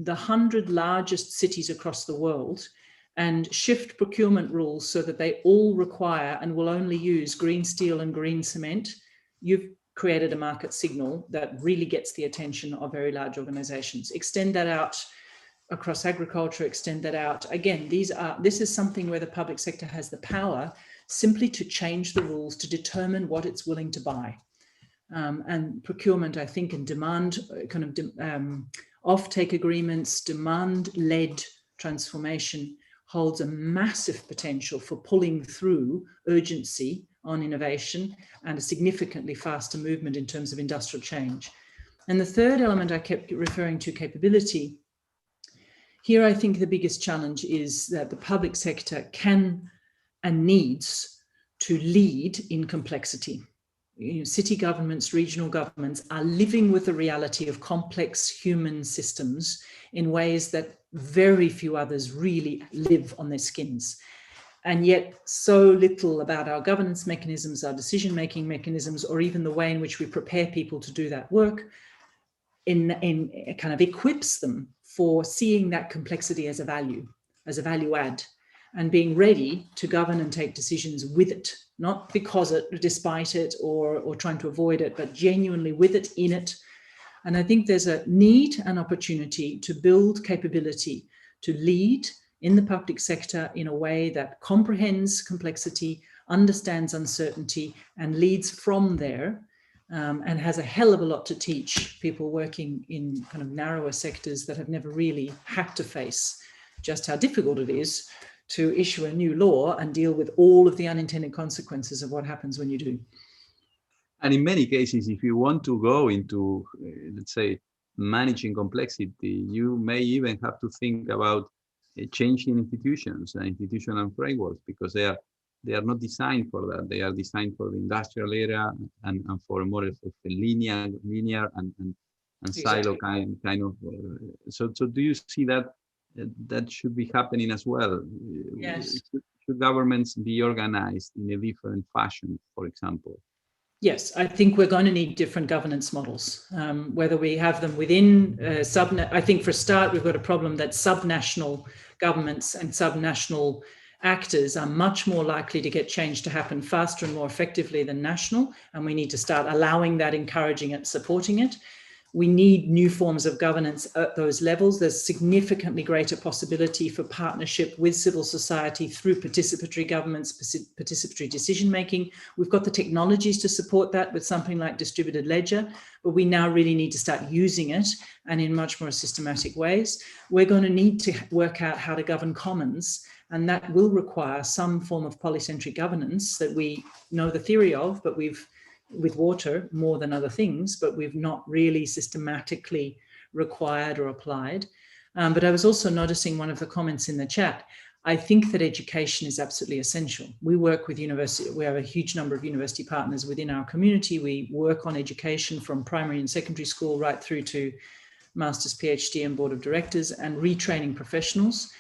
the 100 largest cities across the world and shift procurement rules so that they all require and will only use green steel and green cement, you've created a market signal that really gets the attention of very large organizations. Extend that out across agriculture, extend that out. Again, this is something where the public sector has the power simply to change the rules to determine what it's willing to buy. And procurement, I think, and demand, offtake agreements, demand-led transformation holds a massive potential for pulling through urgency on innovation and a significantly faster movement in terms of industrial change. And the third element I kept referring to, capability. Here, I think the biggest challenge is that the public sector can and needs to lead in complexity. City governments, regional governments are living with the reality of complex human systems in ways that very few others really live on their skins. And yet so little about our governance mechanisms, our decision-making mechanisms, or even the way in which we prepare people to do that work in kind of equips them for seeing that complexity as a value add, and being ready to govern and take decisions with it, not because it, despite it, or trying to avoid it, but genuinely with it, in it. And I think there's a need and opportunity to build capability, to lead in the public sector in a way that comprehends complexity, understands uncertainty, and leads from there. And has a hell of a lot to teach people working in kind of narrower sectors that have never really had to face just how difficult it is to issue a new law and deal with all of the unintended consequences of what happens when you do. And in many cases, if you want to go into, let's say, managing complexity, you may even have to think about changing institutions and institutional frameworks, because they are not designed for that. They are designed for the industrial era and for more of a linear and silo kind of. So do you see that that should be happening as well? Yes. Should governments be organized in a different fashion, for example? Yes, I think we're going to need different governance models, whether we have them within I think for a start, we've got a problem that subnational governments and subnational actors are much more likely to get change to happen faster and more effectively than national. And we need to start allowing that, encouraging it, supporting it. We need new forms of governance at those levels. There's significantly greater possibility for partnership with civil society through participatory governments, participatory decision-making. We've got the technologies to support that with something like distributed ledger, but we now really need to start using it, and in much more systematic ways. We're going to need to work out how to govern commons, and that will require some form of polycentric governance that we know the theory of, but with water more than other things, but we've not really systematically required or applied. But I was also noticing one of the comments in the chat. I think that education is absolutely essential. We work with university, we have a huge number of university partners within our community. We work on education from primary and secondary school right through to master's, PhD, and board of directors, and retraining professionals.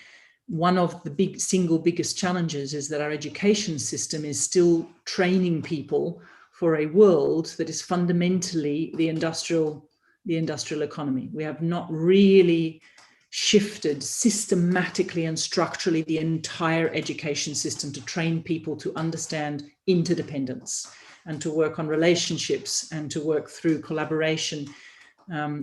One of the biggest challenges is that our education system is still training people for a world that is fundamentally the industrial economy. We have not really shifted systematically and structurally the entire education system to train people to understand interdependence and to work on relationships and to work through collaboration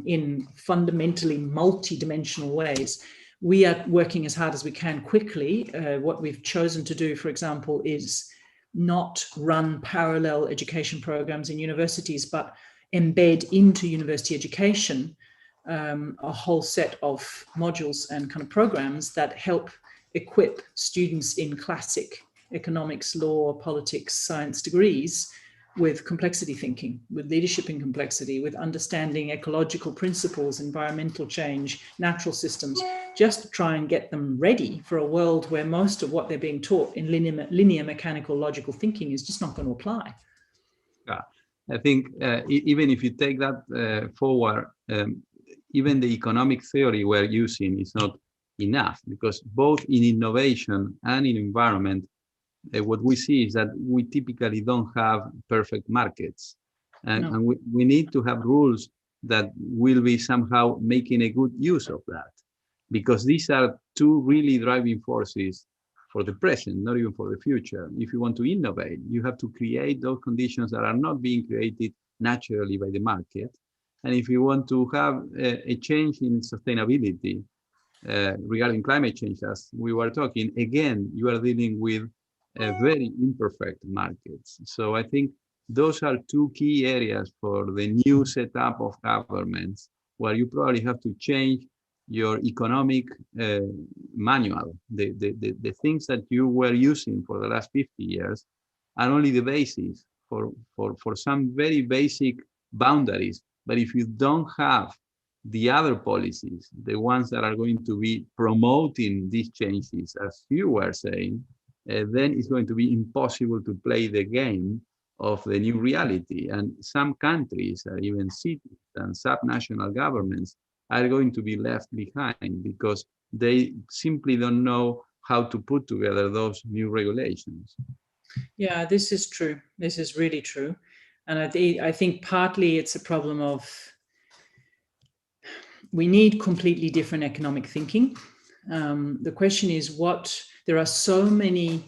in fundamentally multi-dimensional ways. We are working as hard as we can quickly. What we've chosen to do, for example, is not run parallel education programs in universities, but embed into university education a whole set of modules and kind of programs that help equip students in classic economics, law, politics, science degrees with complexity thinking, with leadership in complexity, with understanding ecological principles, environmental change, natural systems, just to try and get them ready for a world where most of what they're being taught in linear mechanical, logical thinking is just not going to apply. Yeah, I think even if you take that forward, even the economic theory we're using is not enough, because both in innovation and in environment, what we see is that we typically don't have perfect markets. And we need to have rules that will be somehow making a good use of that, because these are two really driving forces for the present, not even for the future. If you want to innovate, you have to create those conditions that are not being created naturally by the market. And if you want to have a change in sustainability regarding climate change, as we were talking, again, you are dealing with very imperfect markets. So I think those are two key areas for the new setup of governments, where you probably have to change your economic manual. The things that you were using for the last 50 years are only the basis for some very basic boundaries. But if you don't have the other policies, the ones that are going to be promoting these changes, as you were saying, then it's going to be impossible to play the game of the new reality. And some countries, or even cities and subnational governments, are going to be left behind because they simply don't know how to put together those new regulations. Yeah, this is true. This is really true. And I think partly it's a problem of we need completely different economic thinking. The question is there are so many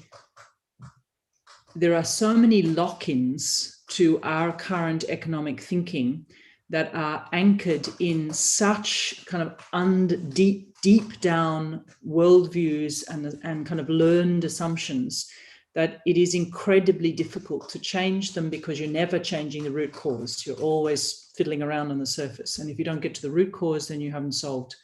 lock-ins to our current economic thinking that are anchored in such kind of deep down worldviews and kind of learned assumptions that it is incredibly difficult to change them, because you're never changing the root cause. You're always fiddling around on the surface. And if you don't get to the root cause, then you haven't solved.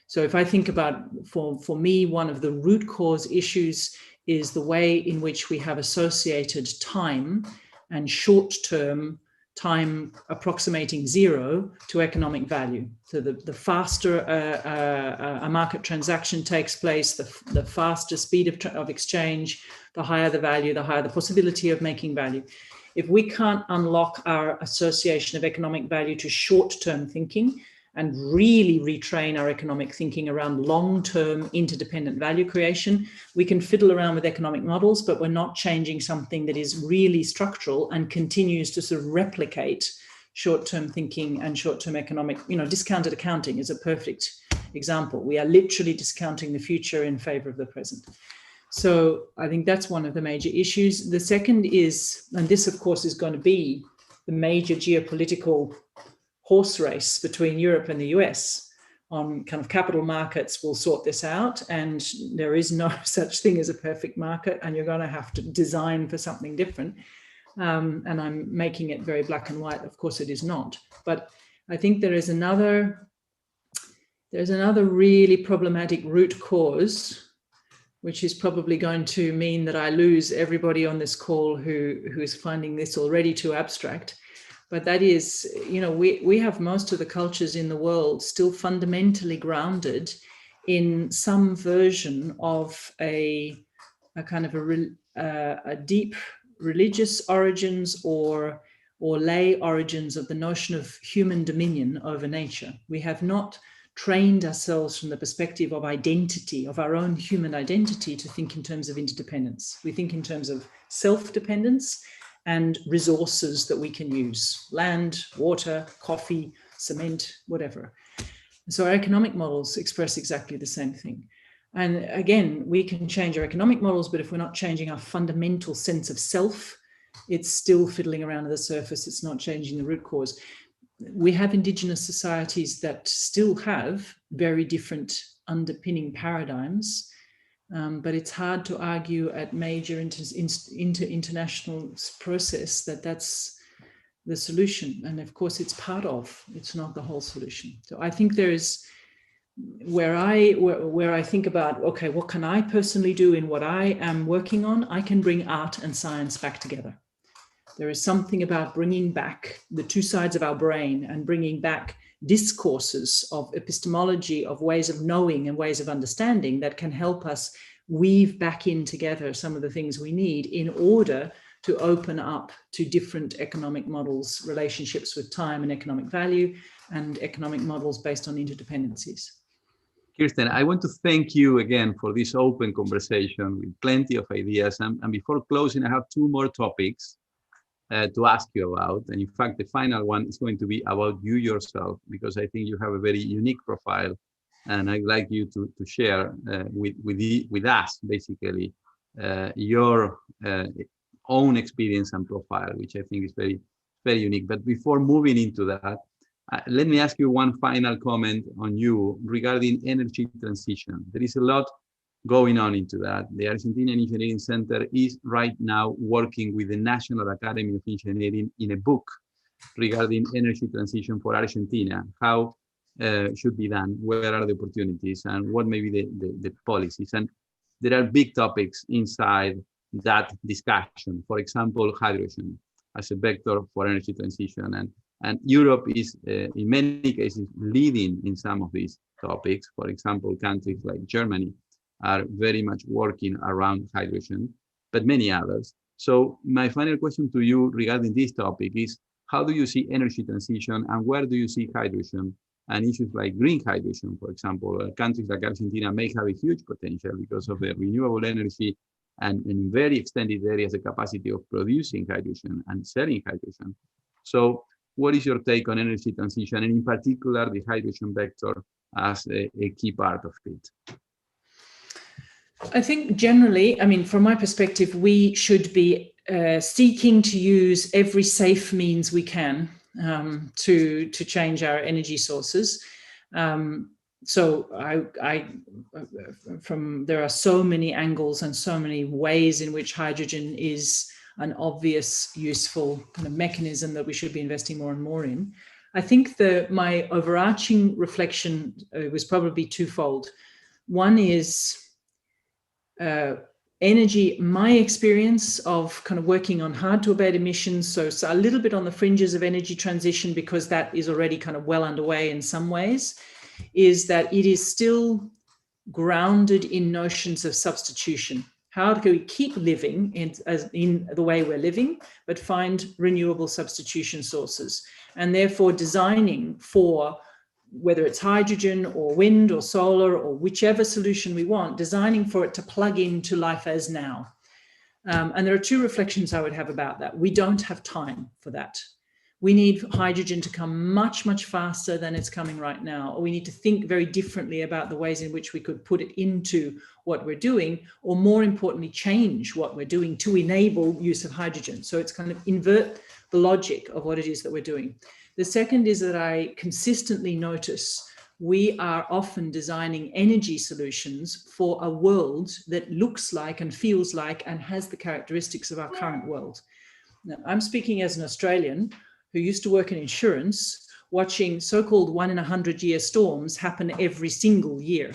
So if I think about, for me, one of the root cause issues is the way in which we have associated time and short-term time approximating zero to economic value. So the faster a market transaction takes place, the faster speed of exchange, the higher the value, the higher the possibility of making value. If we can't unlock our association of economic value to short-term thinking and really retrain our economic thinking around long-term interdependent value creation, we can fiddle around with economic models, but we're not changing something that is really structural and continues to sort of replicate short-term thinking and short-term economic, discounted accounting is a perfect example. We are literally discounting the future in favor of the present. So I think that's one of the major issues. The second is, and this of course is going to be the major geopolitical horse race between Europe and the US on kind of capital markets will sort this out, and there is no such thing as a perfect market, and you're going to have to design for something different. And I'm making it very black and white. Of course it is not. But I think there's another really problematic root cause, which is probably going to mean that I lose everybody on this call who is finding this already too abstract. But that is, we have most of the cultures in the world still fundamentally grounded in some version of a kind of a deep religious origins or lay origins of the notion of human dominion over nature. We have not trained ourselves from the perspective of identity, of our own human identity, to think in terms of interdependence. We think in terms of self-dependence and resources that we can use: land, water, coffee, cement, whatever. So our economic models express exactly the same thing. And again, we can change our economic models, but if we're not changing our fundamental sense of self it's still fiddling around at the surface. It's not changing the root cause. We have indigenous societies that still have very different underpinning paradigms, but it's hard to argue at major international process that that's the solution. And of course, it's part of, it's not the whole solution. So I think there is, where I think about, okay, what can I personally do in what I am working on? I can bring art and science back together. There is something about bringing back the two sides of our brain and bringing back discourses of epistemology, of ways of knowing and ways of understanding that can help us weave back in together some of the things we need in order to open up to different economic models, relationships with time and economic value, and economic models based on interdependencies. Kirsten, I want to thank you again for this open conversation with plenty of ideas. And before closing, I have two more topics to ask you about. And in fact, the final one is going to be about you yourself, because I think you have a very unique profile. And I'd like you to share with us, basically, your own experience and profile, which I think is very, very unique. But before moving into that, let me ask you one final comment on you regarding energy transition. There is a lot going on into that. The Argentinian Engineering Center is right now working with the National Academy of Engineering in a book regarding energy transition for Argentina. How should be done, where are the opportunities, and what may be the policies. And there are big topics inside that discussion. For example, hydrogen as a vector for energy transition. And Europe is, in many cases, leading in some of these topics. For example, countries like Germany are very much working around hydrogen, but many others. So my final question to you regarding this topic is, how do you see energy transition, and where do you see hydrogen and issues like green hydrogen, for example? Countries like Argentina may have a huge potential because of the renewable energy and in very extended areas, the capacity of producing hydrogen and selling hydrogen. So what is your take on energy transition, and in particular, the hydrogen vector as a key part of it? I think generally, I mean, from my perspective, we should be seeking to use every safe means we can to change our energy sources. So there are so many angles and so many ways in which hydrogen is an obvious, useful kind of mechanism that we should be investing more and more in. I think my overarching reflection was probably twofold. One is energy, my experience of kind of working on hard to abate emissions, so a little bit on the fringes of energy transition, because that is already kind of well underway in some ways, is that it is still grounded in notions of substitution. How do we keep living in the way we're living, but find renewable substitution sources? And therefore designing for, whether it's hydrogen or wind or solar or whichever solution we want, designing for it to plug into life as now. And there are two reflections I would have about that. We don't have time for that. We need hydrogen to come much, much faster than it's coming right now. Or we need to think very differently about the ways in which we could put it into what we're doing, or more importantly, change what we're doing to enable use of hydrogen. So it's kind of invert the logic of what it is that we're doing. The second is that I consistently notice we are often designing energy solutions for a world that looks like and feels like and has the characteristics of our current world. Now, I'm speaking as an Australian who used to work in insurance, watching so-called 1 in 100-year storms happen every single year.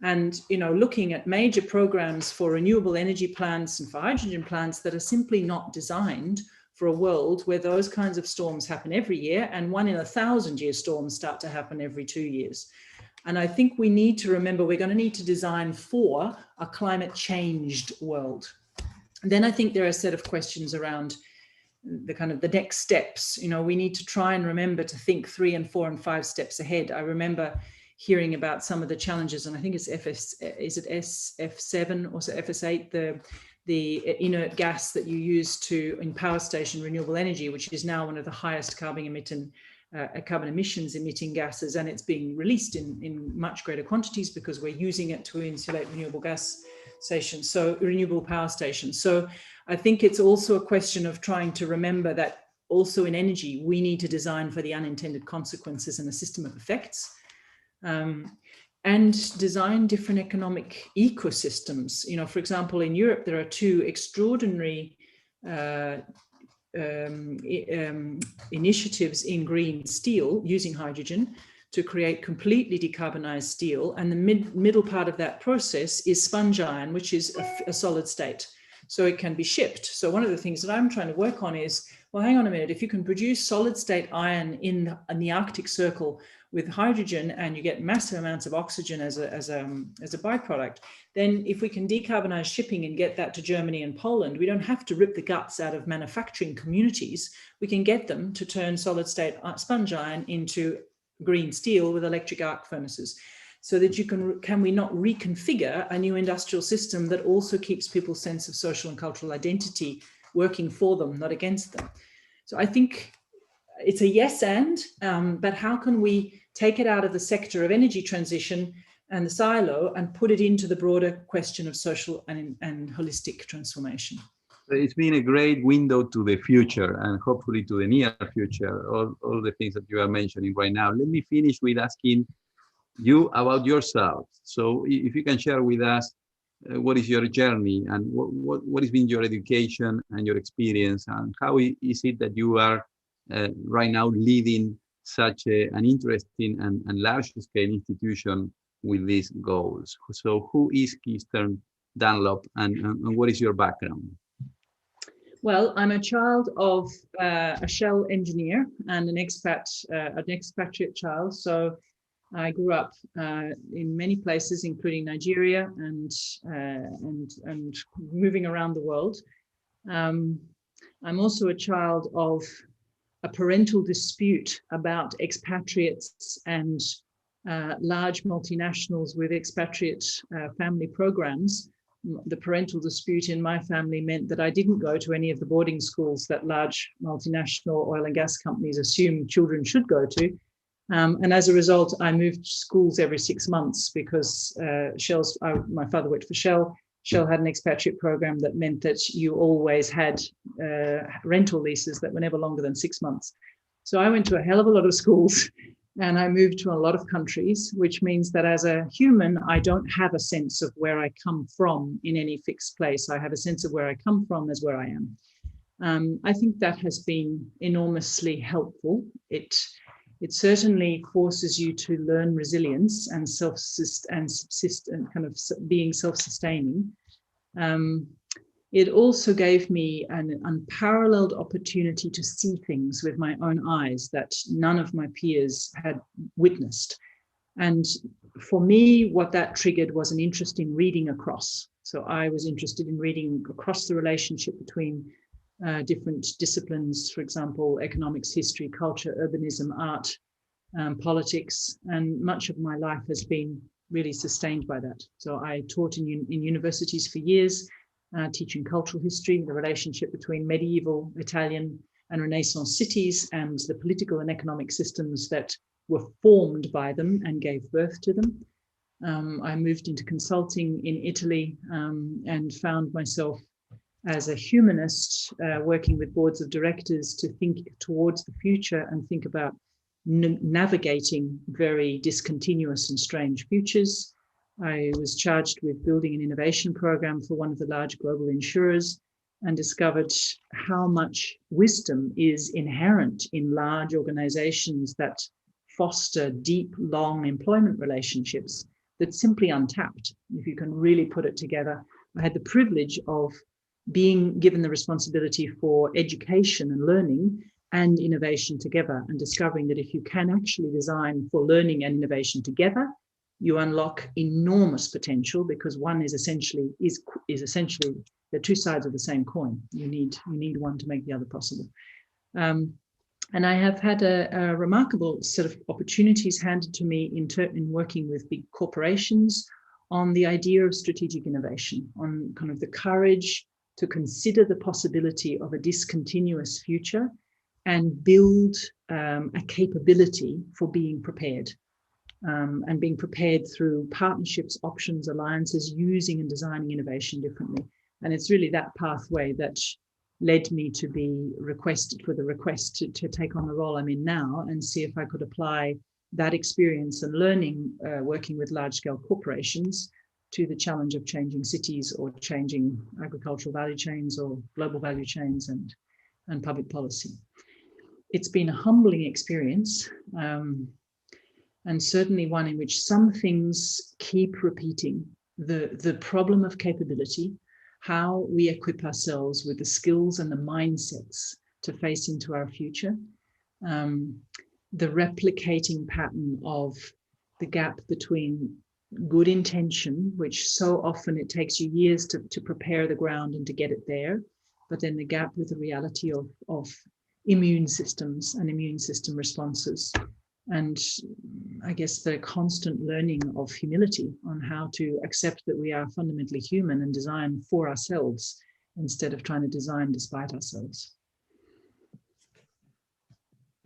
And, you know, looking at major programs for renewable energy plants and for hydrogen plants that are simply not designed for a world where those kinds of storms happen every year, and 1 in 1,000-year storms start to happen every 2 years. And I think we need to remember we're going to need to design for a climate changed world. And then I think there are a set of questions around the kind of the next steps. You know, we need to try and remember to think 3 and 4 and 5 steps ahead. I remember hearing about some of the challenges, and I think it's SF7 or FS8, the inert gas that you use in power station renewable energy, which is now one of the highest carbon emissions emitting gases, and it's being released in much greater quantities because we're using it to insulate renewable power stations. So I think it's also a question of trying to remember that also in energy, we need to design for the unintended consequences and a system of effects, and design different economic ecosystems. You know, for example, in Europe, there are two extraordinary initiatives in green steel using hydrogen to create completely decarbonized steel. And the middle part of that process is sponge iron, which is a solid state. So it can be shipped. So one of the things that I'm trying to work on is, well, hang on a minute, if you can produce solid state iron in the Arctic Circle with hydrogen and you get massive amounts of oxygen as a byproduct, then if we can decarbonize shipping and get that to Germany and Poland, we don't have to rip the guts out of manufacturing communities. We can get them to turn solid state sponge iron into green steel with electric arc furnaces, so that you can we not reconfigure a new industrial system that also keeps people's sense of social and cultural identity working for them, not against them. So I think it's a yes and, but how can we take it out of the sector of energy transition and the silo and put it into the broader question of social and holistic transformation? It's been a great window to the future and hopefully to the near future, all the things that you are mentioning right now. Let me finish with asking you about yourself. So if you can share with us what is your journey and what has been your education and your experience, and how is it that you are right now leading such an interesting and large-scale institution with these goals? So who is Kirsten Dunlop and what is your background? Well, I'm a child of a Shell engineer and an expatriate child. So I grew up in many places, including Nigeria and moving around the world. I'm also a child of a parental dispute about expatriates and large multinationals with expatriate family programs. The parental dispute in my family meant that I didn't go to any of the boarding schools that large multinational oil and gas companies assume children should go to. And as a result, I moved schools every 6 months because my father worked for Shell. Shell had an expatriate program that meant that you always had rental leases that were never longer than 6 months. So I went to a hell of a lot of schools and I moved to a lot of countries, which means that as a human, I don't have a sense of where I come from in any fixed place. I have a sense of where I come from as where I am. I think that has been enormously helpful. It certainly forces you to learn resilience and kind of being self-sustaining. It also gave me an unparalleled opportunity to see things with my own eyes that none of my peers had witnessed. And for me, what that triggered was an interest in reading across. So I was interested in reading across the relationship between different disciplines, for example, economics, history, culture, urbanism, art, politics, and much of my life has been really sustained by that. So I taught in universities for years, teaching cultural history, the relationship between medieval Italian and Renaissance cities and the political and economic systems that were formed by them and gave birth to them. I moved into consulting in Italy and found myself as a humanist working with boards of directors to think towards the future and think about navigating very discontinuous and strange futures. I was charged with building an innovation program for one of the large global insurers and discovered how much wisdom is inherent in large organizations that foster deep, long employment relationships that's simply untapped, if you can really put it together. I had the privilege of being given the responsibility for education and learning and innovation together, and discovering that if you can actually design for learning and innovation together, you unlock enormous potential, because one is essentially the two sides of the same coin. You need one to make the other possible. And I have had a remarkable set of opportunities handed to me in working with big corporations on the idea of strategic innovation, on kind of the courage to consider the possibility of a discontinuous future and build a capability for being prepared. And being prepared through partnerships, options, alliances, using and designing innovation differently. And it's really that pathway that led me to be requested to take on the role I'm in now and see if I could apply that experience and learning working with large-scale corporations to the challenge of changing cities or changing agricultural value chains or global value chains and public policy. It's been a humbling experience, and certainly one in which some things keep repeating. The problem of capability, how we equip ourselves with the skills and the mindsets to face into our future, the replicating pattern of the gap between good intention, which so often it takes you years to prepare the ground and to get it there, but then the gap with the reality of immune systems and immune system responses. And I guess the constant learning of humility on how to accept that we are fundamentally human and design for ourselves instead of trying to design despite ourselves.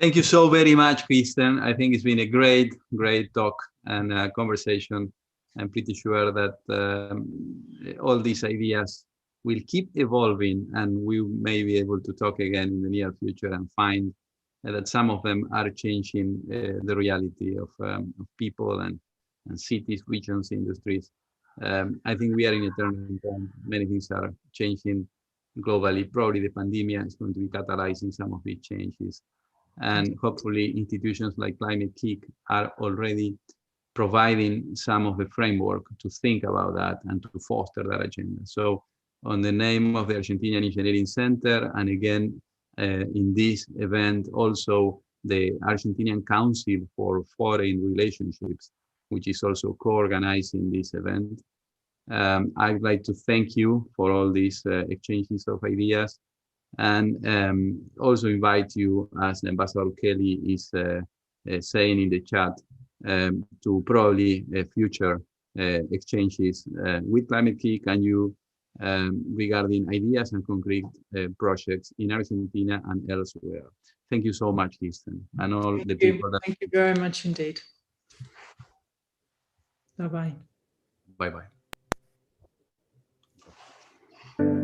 Thank you so very much, Kirsten. I think it's been a great talk and conversation. I'm pretty sure that all these ideas will keep evolving, and we may be able to talk again in the near future and find that some of them are changing the reality of people and cities, regions, industries. I think we are in a turning point. Many things are changing globally. Probably the pandemic is going to be catalyzing some of these changes. And hopefully institutions like Climate-KIC are already providing some of the framework to think about that and to foster that agenda. So on the name of the Argentinian Engineering Center, and again, in this event, also the Argentinian Council for Foreign Relationships, which is also co-organizing this event. I'd like to thank you for all these exchanges of ideas, and also invite you, as Ambassador Kelly is saying in the chat, to probably future exchanges with Climate-KIC and you regarding ideas and concrete projects in Argentina and elsewhere. Thank you so much, Kirsten, and all the people. Thank you very much indeed. Bye-bye. Bye-bye.